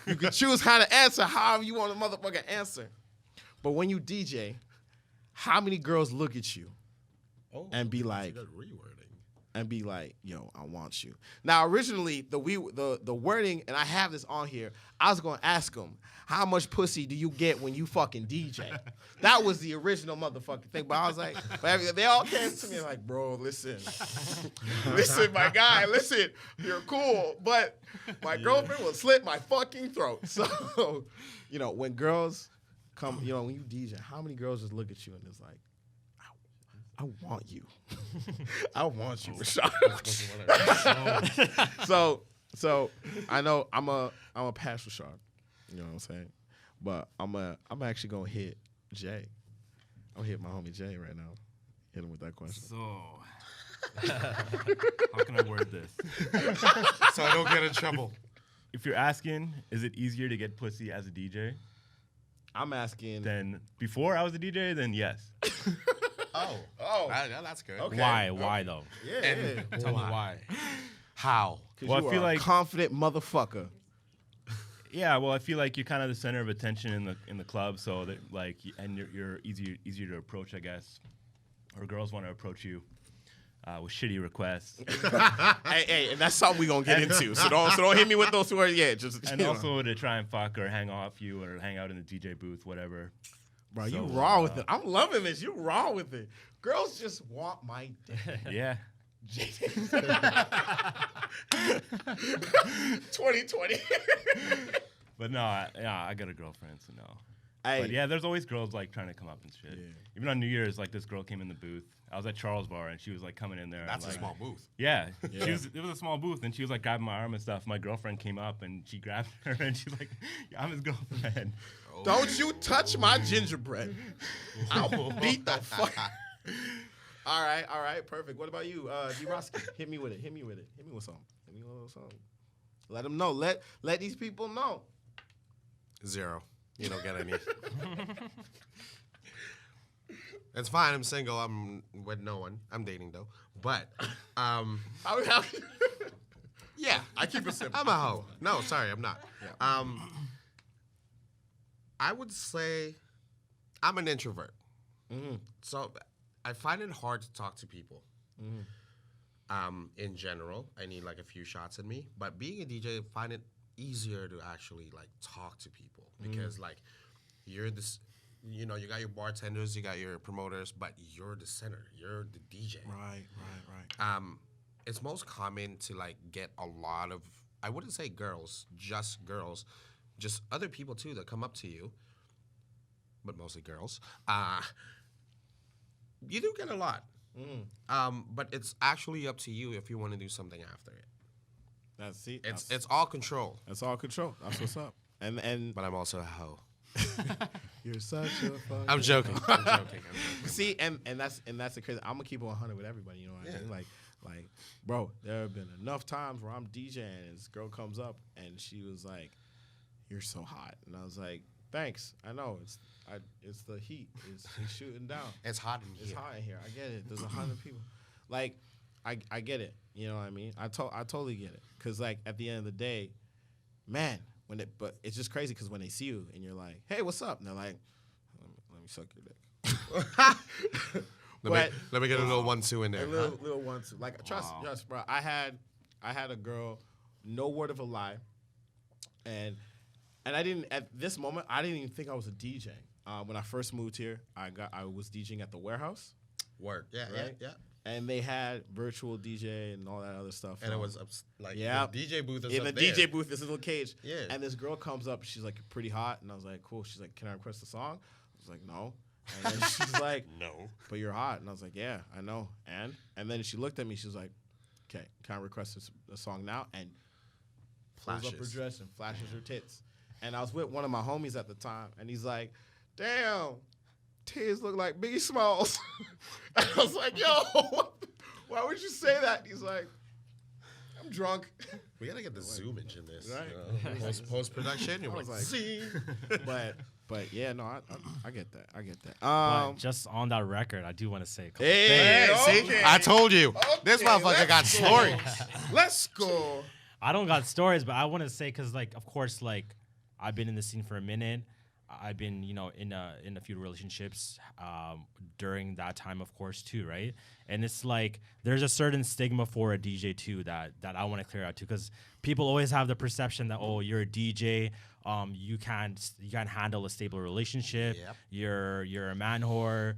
You can choose how to answer however you want to motherfucking answer. But when you DJ, how many girls look at you and be like, Good rewording. and be like, yo, I want you. Now, originally, the wording, and I have this on here, I was going to ask them, how much pussy do you get when you fucking DJ? That was the original motherfucking thing. But I was like, but they all came to me like, bro, listen. Listen, my guy, listen, you're cool. But my girlfriend will slit my fucking throat. So, you know, when girls come, you know, when you DJ, how many girls just look at you and it's like, I want you. I want you, Rashad. So I know I'm a pass Rashad. You know what I'm saying? But I'm actually gonna hit Jay. I'm gonna hit my homie Jay right now. Hit him with that question. So, how can I word this? So I don't get in trouble. If you're asking, is it easier to get pussy as a DJ I'm asking. than before I was a DJ? Then yes. Oh, that's good. Okay. Why though? Yeah. Tell me why. How? Well, Well, I I feel a like- confident motherfucker. Yeah, well, I feel like you're kind of the center of attention in the club, so that like, and you're easier to approach, I guess, or girls want to approach you with shitty requests, hey, and that's something we gonna get into. So don't hit me with those words yet. Just and you know. also to try and fuck or hang off you or hang out in the DJ booth, whatever. Bro, you So, raw with it. I'm loving this. You raw with it. Girls just want my dick. Yeah. 2020. But no, I got a girlfriend, so no. Hey, But yeah, there's always girls like trying to come up and shit. Yeah. Even on New Year's, like this girl came in the booth. I was at Charles Bar and she was like coming in there. That's and, a like, small booth. Yeah, it was a small booth, and she was like grabbing my arm and stuff. My girlfriend came up and she grabbed her, and she's like, yeah, "I'm his girlfriend." don't you touch my gingerbread. I'll beat the fuck. All right, perfect. What about you, Drwkskee? Hit me with it. Hit me with something. Let them know. Let these people know. 0. You don't get any. It's fine. I'm single. I'm with no one. I'm dating though. But yeah, I keep it simple. I'm a hoe. No, sorry, I'm not. Yeah. I would say I'm an introvert. So I find it hard to talk to people. In general, I need like a few shots in me. But being a DJ, I find it easier to actually like talk to people because like you're this, you know, you got your bartenders, you got your promoters, but you're the center, you're the DJ. Right. It's most common to like get a lot of, I wouldn't say girls, just other people too that come up to you, but mostly girls. You do get a lot. But it's actually up to you if you want to do something after it. It's all control. That's all control. That's what's up. And But I'm also a hoe. you're such a fucking. I'm joking. I'm joking. See, and that's the crazy. I'm gonna keep it 100 with everybody. You know what I mean? Like, bro, there have been enough times where I'm DJing and this girl comes up and she was like, "You're so hot," and I was like, "Thanks. I know it's the heat. It's shooting down. It's hot in here. It's hot in here. I get it. There's 100 people. Like, I get it. You know what I mean? I totally get it. Cause like at the end of the day, man, but it's just crazy because when they see you and you're like, "Hey, what's up?" and they're like, "Let me suck your dick." Let me get a little 1-2 in there. A little 1-2. Like trust, bro. I had a girl, no word of a lie, and I didn't at this moment. I didn't even think I was a DJ. When I first moved here, I was DJing at the warehouse. Work. Yeah, right? yeah. And they had virtual DJ and all that other stuff. And it was like the DJ booth is in the up there. DJ booth, this little cage. Yeah. And this girl comes up. She's like pretty hot, and I was like, cool. She's like, can I request a song? I was like, no. And then she's like, no. But you're hot. And I was like, yeah, I know. And then she looked at me. She was like, okay, can I request a song now? And pulls up her dress and flashes her tits. And I was with one of my homies at the time, and he's like, damn, tits look like Biggie Smalls. And I was like, yo, why would you say that? He's like, I'm drunk. We gotta get the zoomage in this. Right. You know, post production. I was like, see. But yeah, no, I get that. I get that. But just on that record, I do want to say a couple Hey, see? okay. I told you. This Okay, motherfucker got let's go. stories. Let's go. I don't got stories, but I want to say because, like, of course, like I've been in the scene for a minute. I've been, you know, in a few relationships during that time, of course, too, right? And it's like there's a certain stigma for a DJ too that I want to clear out too, because people always have the perception that, oh, you're a DJ, you can't handle a stable relationship. Yep. You're a man whore.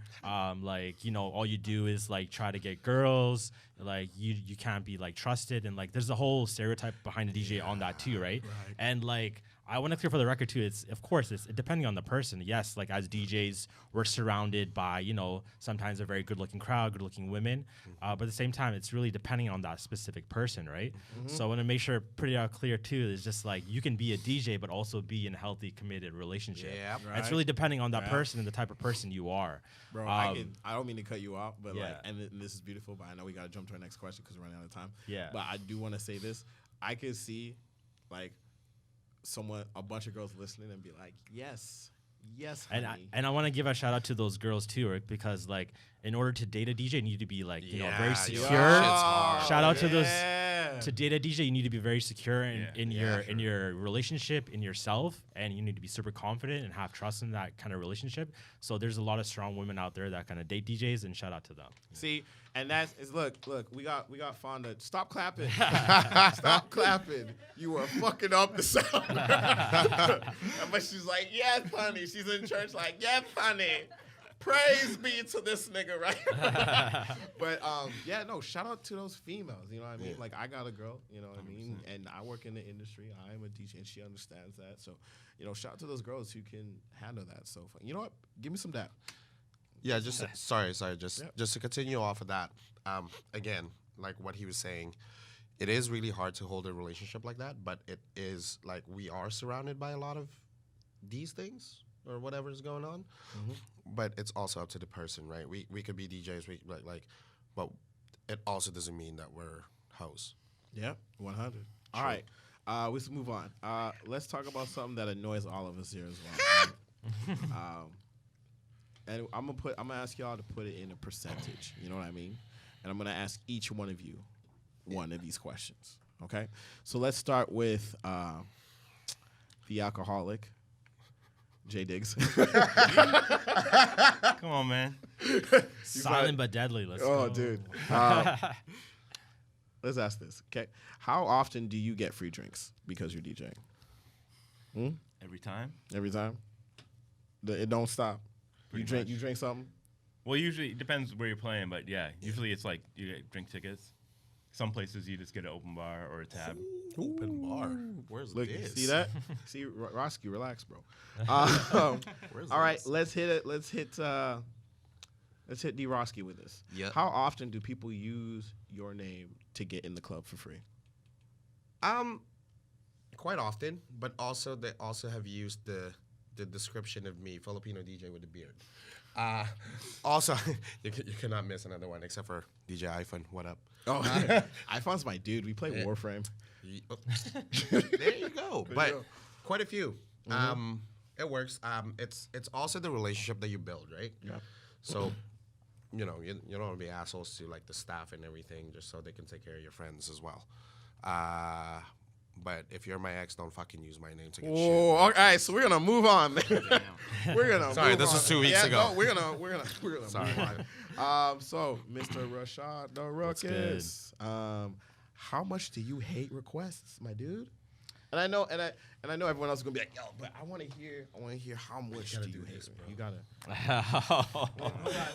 Like, you know, all you do is like try to get girls. Like you can't be like trusted, and like there's a whole stereotype behind a DJ on that too, right? And like I want to clear for the record too. It's of course it's depending on the person. Yes, like as DJs, we're surrounded by, you know, sometimes a very good-looking crowd, good-looking women, but at the same time, it's really depending on that specific person, right? So I want to make sure pretty clear too. Is just like you can be a DJ, but also be in a healthy, committed relationship. Yeah, It's really depending on that person and the type of person you are. Bro, I don't mean to cut you off, but Yeah. like, and this is beautiful, but I know we got to jump to our next question because we're running out of time. Yeah. But I do want to say this. I could see, like, a bunch of girls listening and be like, yes, honey. And I want to give a shout out to those girls too, right? Because like in order to date a DJ, you need to be like, you know, very secure. Shout out to those. To date a DJ, you need to be very secure in your relationship, in yourself, and you need to be super confident and have trust in that kind of relationship. So there's a lot of strong women out there that kind of date DJs, and shout out to them. See, and look, we got Fonda. Stop clapping. Stop clapping. You are fucking up the sound. But she's like, yes, honey. She's in church like, yes, honey. Praise be to this nigga, right? But yeah, no, shout out to those females, you know what I mean? Like I got a girl, you know what I mean? And I work in the industry. I am a DJ and she understands that. So, you know, shout out to those girls who can handle that. So, you know what? Give me some dap. Yeah, just just to continue off of that. Again, like what he was saying, it is really hard to hold a relationship like that, but it is like we are surrounded by a lot of these things or whatever is going on. But it's also up to the person, right? We could be DJs, but it also doesn't mean that we're hoes. Yeah, 100. All right. Let's move on. Let's talk about something that annoys all of us here as well. And I'm gonna ask y'all to put it in a percentage. You know what I mean? And I'm gonna ask each one of you one of these questions. Okay. So let's start with the alcoholic, J Diggs. Come on, man. Silent but deadly. Let's Oh, go. dude. Let's ask this. Okay. How often do you get free drinks because you're DJing? Every time. Every time? It don't stop. Pretty much. You drink something? Well, usually it depends where you're playing, but yeah, usually it's like you get drink tickets. Some places you just get an open bar or a tab. Open bar. Where's Look, this? see that? See, Rosky, relax, bro. Where's All right, this? let's hit it. Let's hit D Rosky with this. Yep. How often do people use your name to get in the club for free? Quite often, but also they also have used the description of me, Filipino DJ with a beard. Also, you cannot miss another one except for DJ iPhone. What up? Oh, iPhone's my dude. We play Warframe. There you go. you But go. quite a few. It works. It's also the relationship that you build, right? Yeah. So, you know, you don't want to be assholes to like the staff and everything, just so they can take care of your friends as well. But if you're my ex, don't fucking use my name to get shit. Oh, all right. So we're gonna move on. We're gonna. Sorry, move this on. was 2 weeks ago. No, we're gonna. Sorry. Move on. So, Mr. Rashad good? Rawkus, how much do you hate requests, my dude? And I know, and I know everyone else is gonna be like, yo, but I want to hear how much do you hate this, it? bro. You gotta.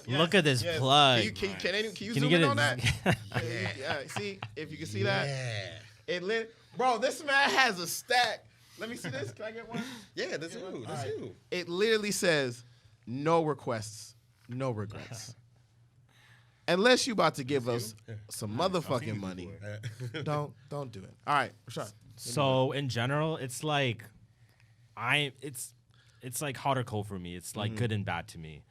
Look at this Yes. plug. Can you Can you zoom get in it? on that? Yeah. See if you can see that. Yeah. Bro, this man has a stack. Let me see this. Can I get one? Yeah, that's you. That's you. It literally says, no requests, no regrets. Unless you about to give us some motherfucking money, don't do it. All right, Rashad. So in general, it's like it's like hot or cold for me. It's like good and bad to me.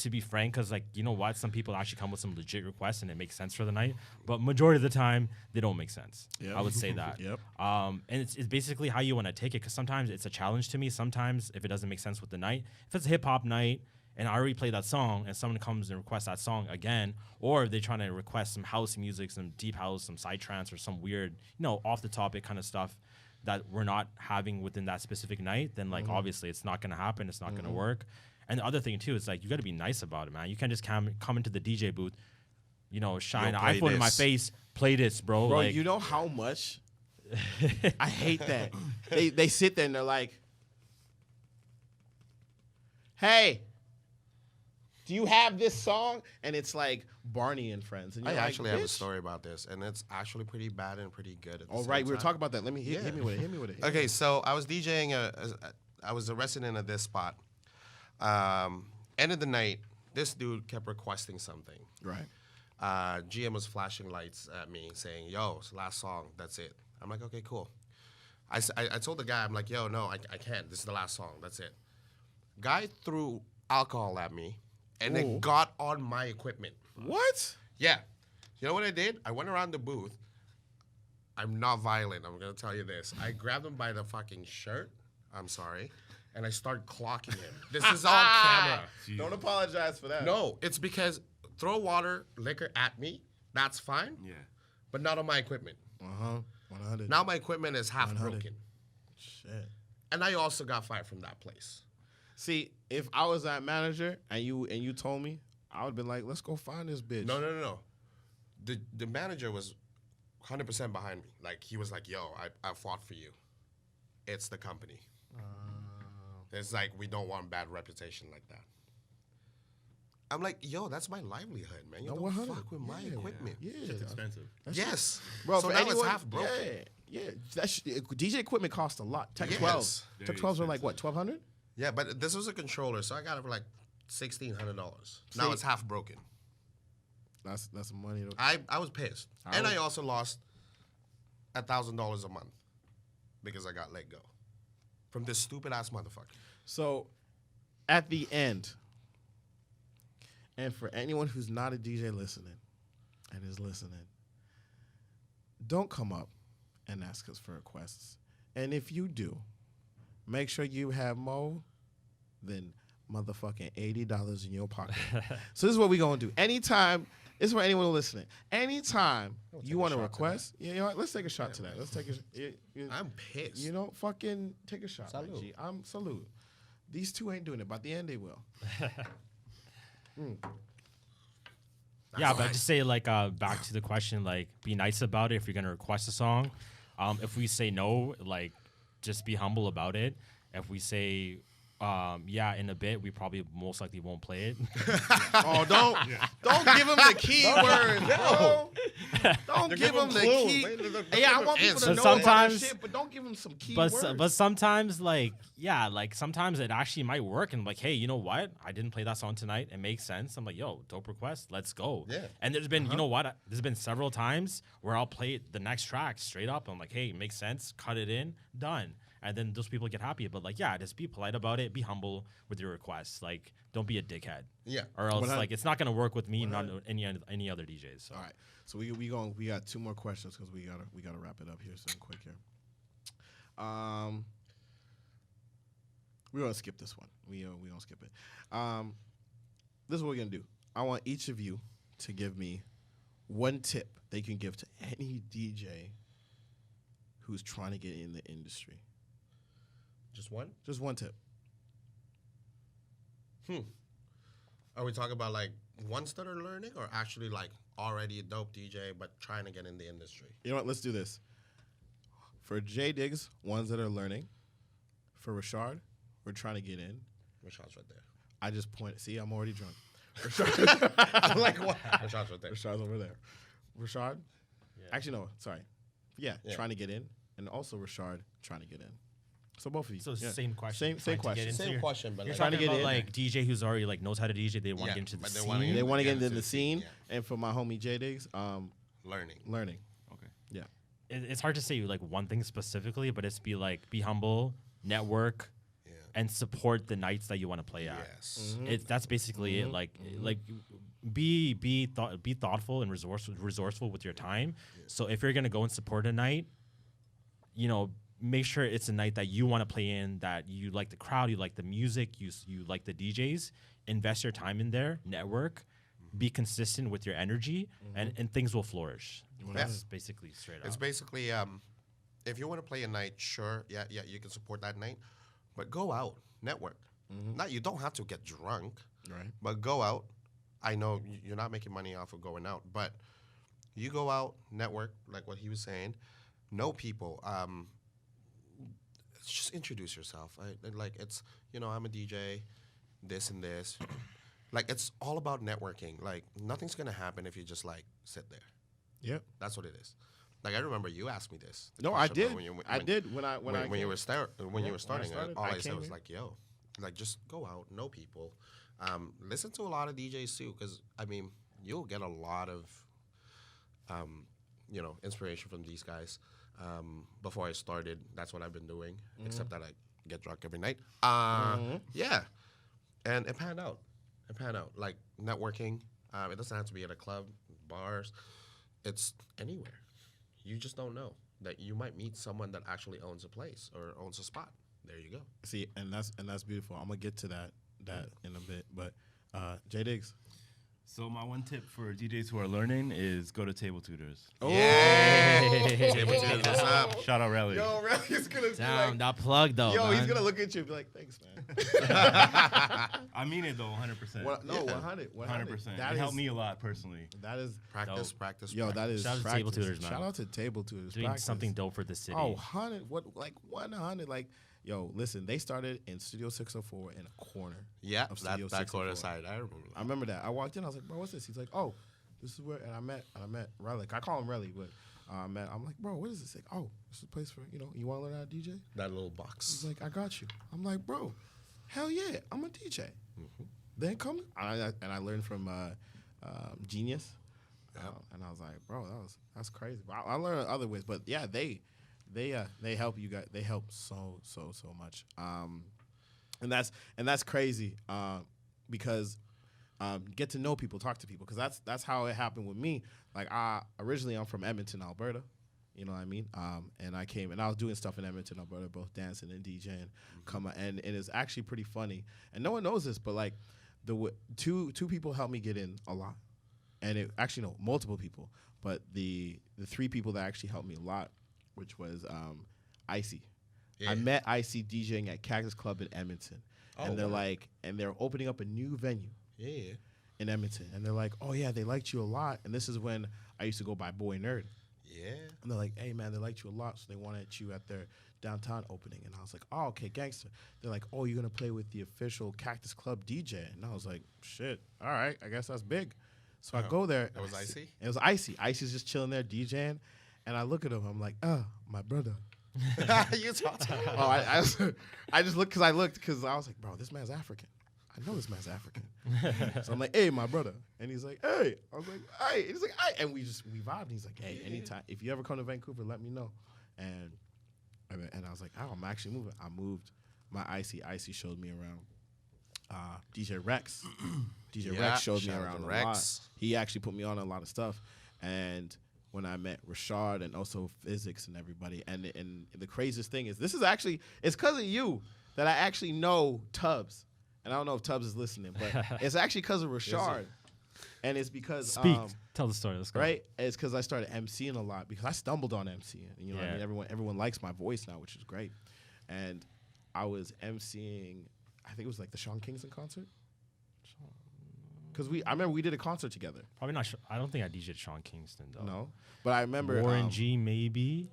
To be frank, because like you know what, some people actually come with some legit requests and it makes sense for the night, but majority of the time they don't make sense. Yep. I would say that. Yep. And it's basically how you want to take it, because sometimes it's a challenge to me. Sometimes if it doesn't make sense with the night, if it's a hip hop night and I already played that song and someone comes and requests that song again, or if they're trying to request some house music, some deep house, some psytrance, or some weird, off the topic kind of stuff that we're not having within that specific night, then like obviously it's not gonna happen, it's not gonna work. And the other thing too is like you gotta be nice about it, man. You can't just come into the DJ booth, shine an play iPhone in my this. face, play this, bro. Bro, like, you know how much I hate that. They sit there and they're like, hey, do you have this song? And it's like Barney and Friends. And I you're like, actually have a "Bitch." story about this, and it's actually pretty bad and pretty good. At the All same right, we were time. talking about that. Let me hit me with it. Okay, so I was DJing. I was a resident of this spot. End of the night, this dude kept requesting something. Right. GM was flashing lights at me, saying, "Yo, it's the last song. That's it." I'm like, "Okay, cool." I told the guy, I'm like, "Yo, no, I can't. This is the last song. That's it." Guy threw alcohol at me, and it got on my equipment. What? Yeah. You know what I did? I went around the booth. I'm not violent. I'm going to tell you this. I grabbed him by the fucking shirt. I'm sorry. And I started clocking him. This is on camera. Don't apologize for that. No, it's because throw water, liquor at me. That's fine. Yeah. But not on my equipment. 100. Now my equipment is half 100. broken. Shit. And I also got fired from that place. See, if I was that manager and you told me, I would have been like, let's go find this bitch. No. The manager was 100% behind me. Like, he was like, yo, I fought for you. It's the company. It's like, we don't want bad reputation like that. I'm like, yo, that's my livelihood, man. You No, don't 100. fuck with my equipment. Yeah. It's expensive. Yes. Bro, so for now anyone, it's half broken. Yeah. DJ equipment costs a lot. Tech Yes. 12. Very Tech 12s are like, what, 1,200? Yeah, but this was a controller, so I got it for like $1,600. Now it's half broken. That's some money. Though. I was pissed. And I also lost $1,000 a month because I got let go from this stupid ass motherfucker. So, at the end, and for anyone who's not a DJ listening and is listening, don't come up and ask us for requests. And if you do, make sure you have more than motherfucking $80 in your pocket. So this is what we're going to do. Anytime, this is for anyone listening. Anytime you want to request, you know what? Let's take a shot to that. Let's take a I'm pissed. You know, fucking take a shot. Salute. G. I'm salute. These two ain't doing it. By the end, they will. Yeah, but just say like back to the question, like be nice about it if you're gonna request a song. If we say no, like just be humble about it. If we say yeah, in a bit, we probably most likely won't play it. Oh, don't give them the key words, bro. Don't give them the key. Yeah, I want people to know about that shit, but don't give them some key words. But sometimes, like, yeah, like sometimes it actually might work. And like, hey, you know what? I didn't play that song tonight. It makes sense. I'm like, yo, dope request. Let's go. Yeah. And there's been, you know what? There's been several times where I'll play the next track straight up. I'm like, hey, it makes sense. Cut it in. Done. And then those people get happy. But like, yeah, just be polite about it. Be humble with your requests. Like, don't be a dickhead. Yeah. Or else, like, it's not gonna work with me, not any other DJs. So. All right. So we got two more questions because we gotta wrap it up here soon quick here. We're gonna skip this one. We gonna skip it. This is what we're gonna do. I want each of you to give me one tip they can give to any DJ who's trying to get in the industry. Just one? Just one tip. Are we talking about like ones that are learning or actually like already a dope DJ but trying to get in the industry? You know what? Let's do this. For J Diggs, ones that are learning. For Rashad, we're trying to get in. Rashad's right there. I just pointed. See, I'm already drunk. I'm like, what? Rashad's right there. Rashad's over there. Rashad? Yeah. Actually, no. Sorry. Yeah, trying to get in. And also Rashad trying to get in. So both of you. So same question. Same question. Same question, but You're like, trying to talking get about in. like DJ who's already like knows how to DJ. They want to get into the but they scene. wanna get They want to get into into the the scene. scene, And for my homie J Diggs, learning. learning. Okay. Yeah. It's hard to say like one thing specifically, but it's be humble, network, and support the nights that you want to play at. Yes. That's basically it. Like be thoughtful and resourceful with your time. So if you're gonna go and support a night, you know, make sure it's a night that you want to play in, that you like the crowd, you like the music, you like the DJs. Invest your time in there, network, be consistent with your energy, and things will flourish. That's basically straight up. It's basically, if you want to play a night, sure, yeah, you can support that night, but go out, network. Not you don't have to get drunk, Right. but go out. I know you're not making money off of going out, but you go out, network, like what he was saying, know people. Just introduce yourself. Like it's, you know, I'm a DJ, this and this. Like it's all about networking. Like nothing's gonna happen if you just like sit there. Yep. That's what it is. Like I remember you asked me this. No, I question, did. when you- I did when you were starting. started, All I I came said was here. like, yo, like just go out, know people, listen to a lot of DJs too, because I mean you'll get a lot of, you know, inspiration from these guys. Before I started, that's what I've been doing. Except that I get drunk every night. Yeah, and it panned out. Like networking. It doesn't have to be at a club, bars. It's anywhere. You just don't know that you might meet someone that actually owns a place or owns a spot. There you go. See, and that's beautiful. I'm gonna get to that in a bit, but J Diggs. So my one tip for DJs who are learning is go to Table Tutors. Oh, Table Tutors, what's up? Shout out Relly. Yo, Relly's gonna be Damn, like, that plug though. yo, he's man. gonna look at you and be like, thanks, man. I mean it though, 100%. No, 100. 100%. It helped me a lot personally. That is Practice. yo. That is Shout out to practice. Table Tutors, man. Shout out to Table Tutors. doing Practice. something dope for the city. Oh, 100. What, like 100? Like, yo, listen, they started in Studio 604 in a corner. Yeah, of that Studio corner 604. side. I remember. I remember that. I walked in. I was like, bro, what's this? He's like, oh, this is where. And I met Relly. I call him Relly, but I'm like, bro, what is this? Like, oh, this is a place for, you know, you want to learn how to DJ? That little box. He's like, I got you. I'm like, bro, hell yeah, I'm a DJ. Then come, and I learned from Genius, and I was like, bro, that's crazy. I learned other ways, but yeah, they help you guys. They help so much. And that's crazy because get to know people, talk to people, because that's how it happened with me. Like originally I'm from Edmonton, Alberta. You know what I mean? And I came and I was doing stuff in Edmonton. Our brother both dancing and DJing. And it's actually pretty funny. And no one knows this, but like two people helped me get in a lot. And it actually no, multiple people. But the three people that actually helped me a lot, which was Icy. Yeah. I met Icy DJing at Cactus Club in Edmonton. And they're opening up a new venue. Yeah. In Edmonton. And they're like, oh yeah, they liked you a lot. And this is when I used to go by Boy Nerd. Yeah. And they're like, hey man, they liked you a lot, so they wanted you at their downtown opening. And I was like, oh, okay, gangster. They're like, oh, you're gonna play with the official Cactus Club DJ. And I was like, shit, all right, I guess that's big. So I go there. That was Icy? It was Icy. Icy's just chilling there DJing. And I look at him, I'm like, my brother. You talk to him. Oh, I just looked because I was like, bro, this man's African. I know this man's African. So I'm like, hey, my brother. And he's like, hey. I was like, hey. And he's like, hey. And we vibed. And he's like, hey, anytime. If you ever come to Vancouver, let me know. And I was like, oh, I'm actually moving. I moved my Icy. Icy showed me around. DJ Rex. DJ Rex showed me around a lot. He actually put me on a lot of stuff. And when I met Rashad and also Physics and everybody. And the craziest thing is, it's because of you that I actually know Tubbs. And I don't know if Tubbs is listening, but it's actually because of Rashad. And it's because tell the story. Let's go. Right? It's because I started MCing a lot because I stumbled on MCing. You know what I mean? Everyone likes my voice now, which is great. And I was MCing, I think it was like the Sean Kingston concert. Because I remember we did a concert together. Probably not. I don't think I DJ'd Sean Kingston though. No, but I remember Warren G maybe.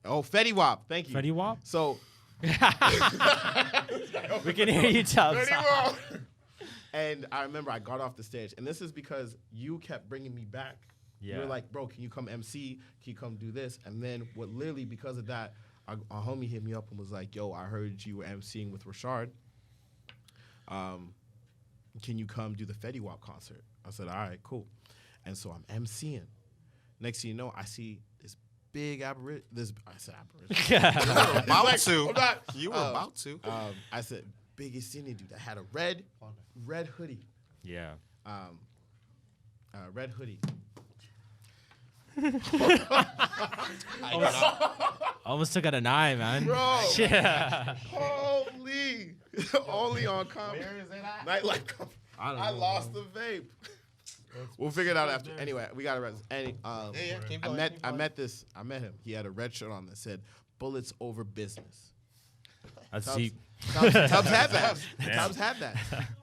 Oh, Fetty Wap. Thank you. Fetty Wap. So. We can hear you, Tubbs. And I remember I got off the stage, and this is because you kept bringing me back. Yeah. You were like, bro, can you come MC? Can you come do this? And then literally because of that, a homie hit me up and was like, yo, I heard you were MCing with Rashad. Can you come do the Fetty Wap concert? I said, all right, cool. And so I'm MCing. Next thing you know, I see this big apparition. I said apparition. You were about to. I said, biggest Indian dude that had a red hoodie. Yeah. Red hoodie. Almost took out an eye, man. Bro. Yeah. Holy. Only on comment. Where is it at? Nightlife Confidential. I lost the vape. We'll figure it out after. Anyway, we got to rest. I met him. He had a red shirt on that said, "Bullets over business." That's deep. Tubbs had that. Tubbs had that.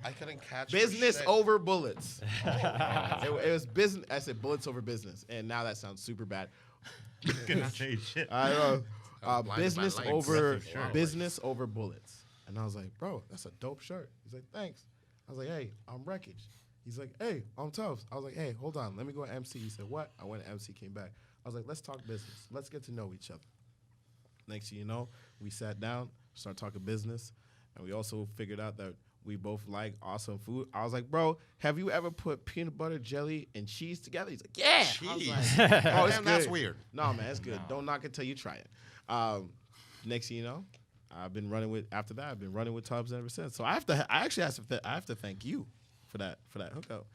I couldn't catch business over bullets. It was business. I said bullets over business, and now that sounds super bad. Couldn't say shit. I know. Business over bullets. And I was like, bro, that's a dope shirt. He's like, thanks. I was like, hey, I'm Wreckage. He's like, hey, I'm Tubbs. I was like, hey, hold on. Let me go to MC. He said, what? I went to MC, came back. I was like, let's talk business. Let's get to know each other. Next thing you know, we sat down, started talking business, and we also figured out that we both like awesome food. I was like, bro, have you ever put peanut butter, jelly, and cheese together? He's like, yeah. Cheese. I was like, oh, it's good. That's weird. No, man, it's good. No. Don't knock it till you try it. Next thing you know, I've been running with Tubbs ever since. So I have to thank you for that hookup.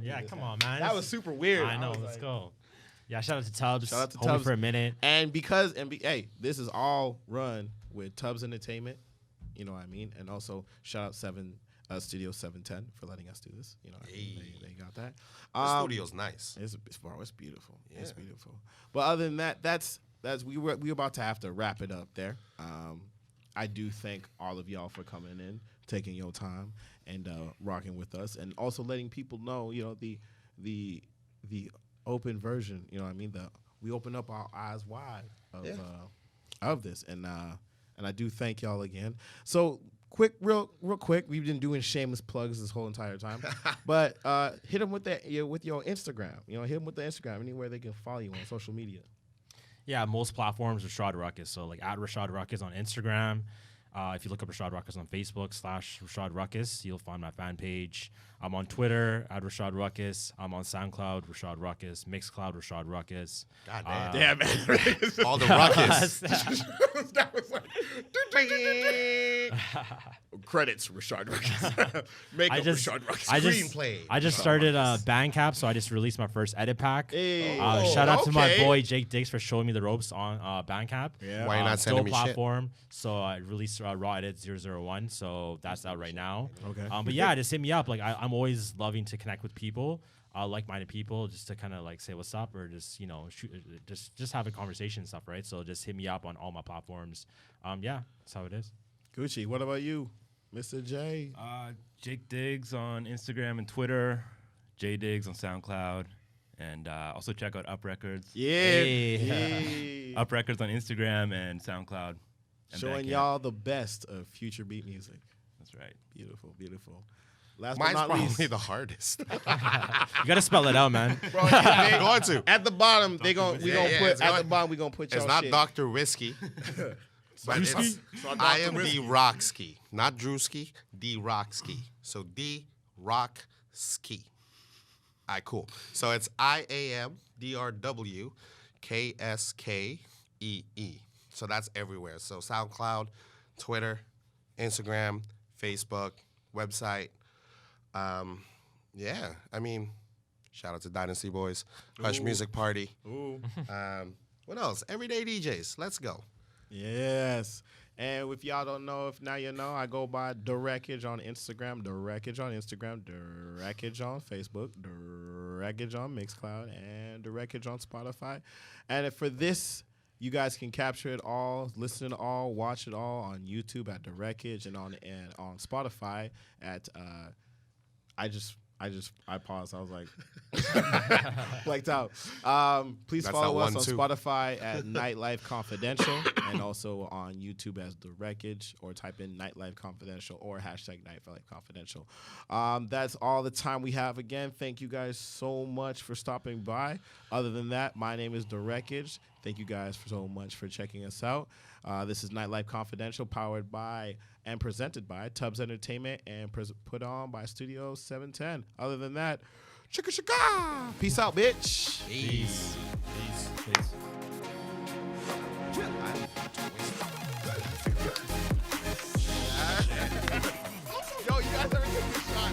Yeah, come on, man. That was super weird. I know. Let's go. Yeah, shout out to Tubbs. Shout out to Hold Tubbs me for a minute. And hey, this is all run with Tubbs Entertainment. You know what I mean? And also shout out Studio 710 for letting us do this. You know, they got that. The studio's nice. It's beautiful. Yeah. It's beautiful. But other than that, that's we're about to have to wrap it up there. I do thank all of y'all for coming in, taking your time, and rocking with us, and also letting people know, you know, the open version. You know what I mean? We open up our eyes wide of this, and I do thank y'all again. So real quick, we've been doing shameless plugs this whole entire time, but hit them with your Instagram. You know, hit them with the Instagram, anywhere they can follow you on social media. Yeah, most platforms, Rashad Rawkus. So like at Rashad Rawkus on Instagram. If you look up Rashad Rawkus on Facebook /Rashad Rawkus, you'll find my fan page. I'm on Twitter at Rashad Rawkus. I'm on SoundCloud, Rashad Rawkus. Mixcloud, Rashad Rawkus. God damn. Damn, man. All the ruckus. That was like, credits, Rashad Rawkus. Makeup, Rashad Rawkus. Screenplay. I just started Bandcamp, so I just released my first edit pack. Hey. Shout out to my okay. boy Jake Diggs for showing me the ropes on Bandcamp. Yeah. Why you not sending me shit? platform. So I released Raw Edit 001, so that's out right now. Okay. But yeah, just hit me up. Like I'm always loving to connect with people, like-minded people, just to kind of like say what's up, or just just have a conversation and stuff, right? So just hit me up on all my platforms. Yeah, that's how it is. Gucci, what about you, Mr. J? Jake Diggs on Instagram and Twitter, J Diggs on SoundCloud, and also check out Up Records. Yeah. Hey. Up Records on Instagram and SoundCloud. And Showing Bandcamp. y'all the best of future beat music. That's right. Beautiful, beautiful. Last Mine's but not probably least, the hardest. You gotta spell it out, man. bro, Going to. at the bottom, we gonna it's put at going- the bottom we gonna put y'all It's not shit. Dr. Whiskey. But it's, I am Drwkskee. Not Drwkskee, Drwkskee. So Drwkskee. All right, cool. So it's IAMDRWKSKEE. So that's everywhere. So SoundCloud, Twitter, Instagram, Facebook, website. Yeah, I mean, shout out to Dynasty Boys, Hush Music Party. Ooh. What else? Everyday DJs. Let's go. Yes. And if y'all don't know, if now you know, I go by The Wreckage on Instagram, The Wreckage on Instagram, The Wreckage on Facebook, The Wreckage on Mixcloud, and The Wreckage on Spotify. And if for this, you guys can capture it all, listen to it all, watch it all on YouTube at The Wreckage, and on Spotify at I paused. I was like, blanked out. Please That's follow that us on 1-2. Spotify at Nightlife Confidential and also on YouTube as The Wreckage, or type in Nightlife Confidential or hashtag Nightlife Confidential. That's all the time we have. Again, thank you guys so much for stopping by. Other than that, my name is The Wreckage. Thank you guys so much for checking us out. This is Nightlife Confidential, powered by and presented by Tubbs Entertainment and put on by Studio 710. Other than that, chicka chicka. Peace out, bitch. Peace. Peace. Yo, you guys ever get this shot?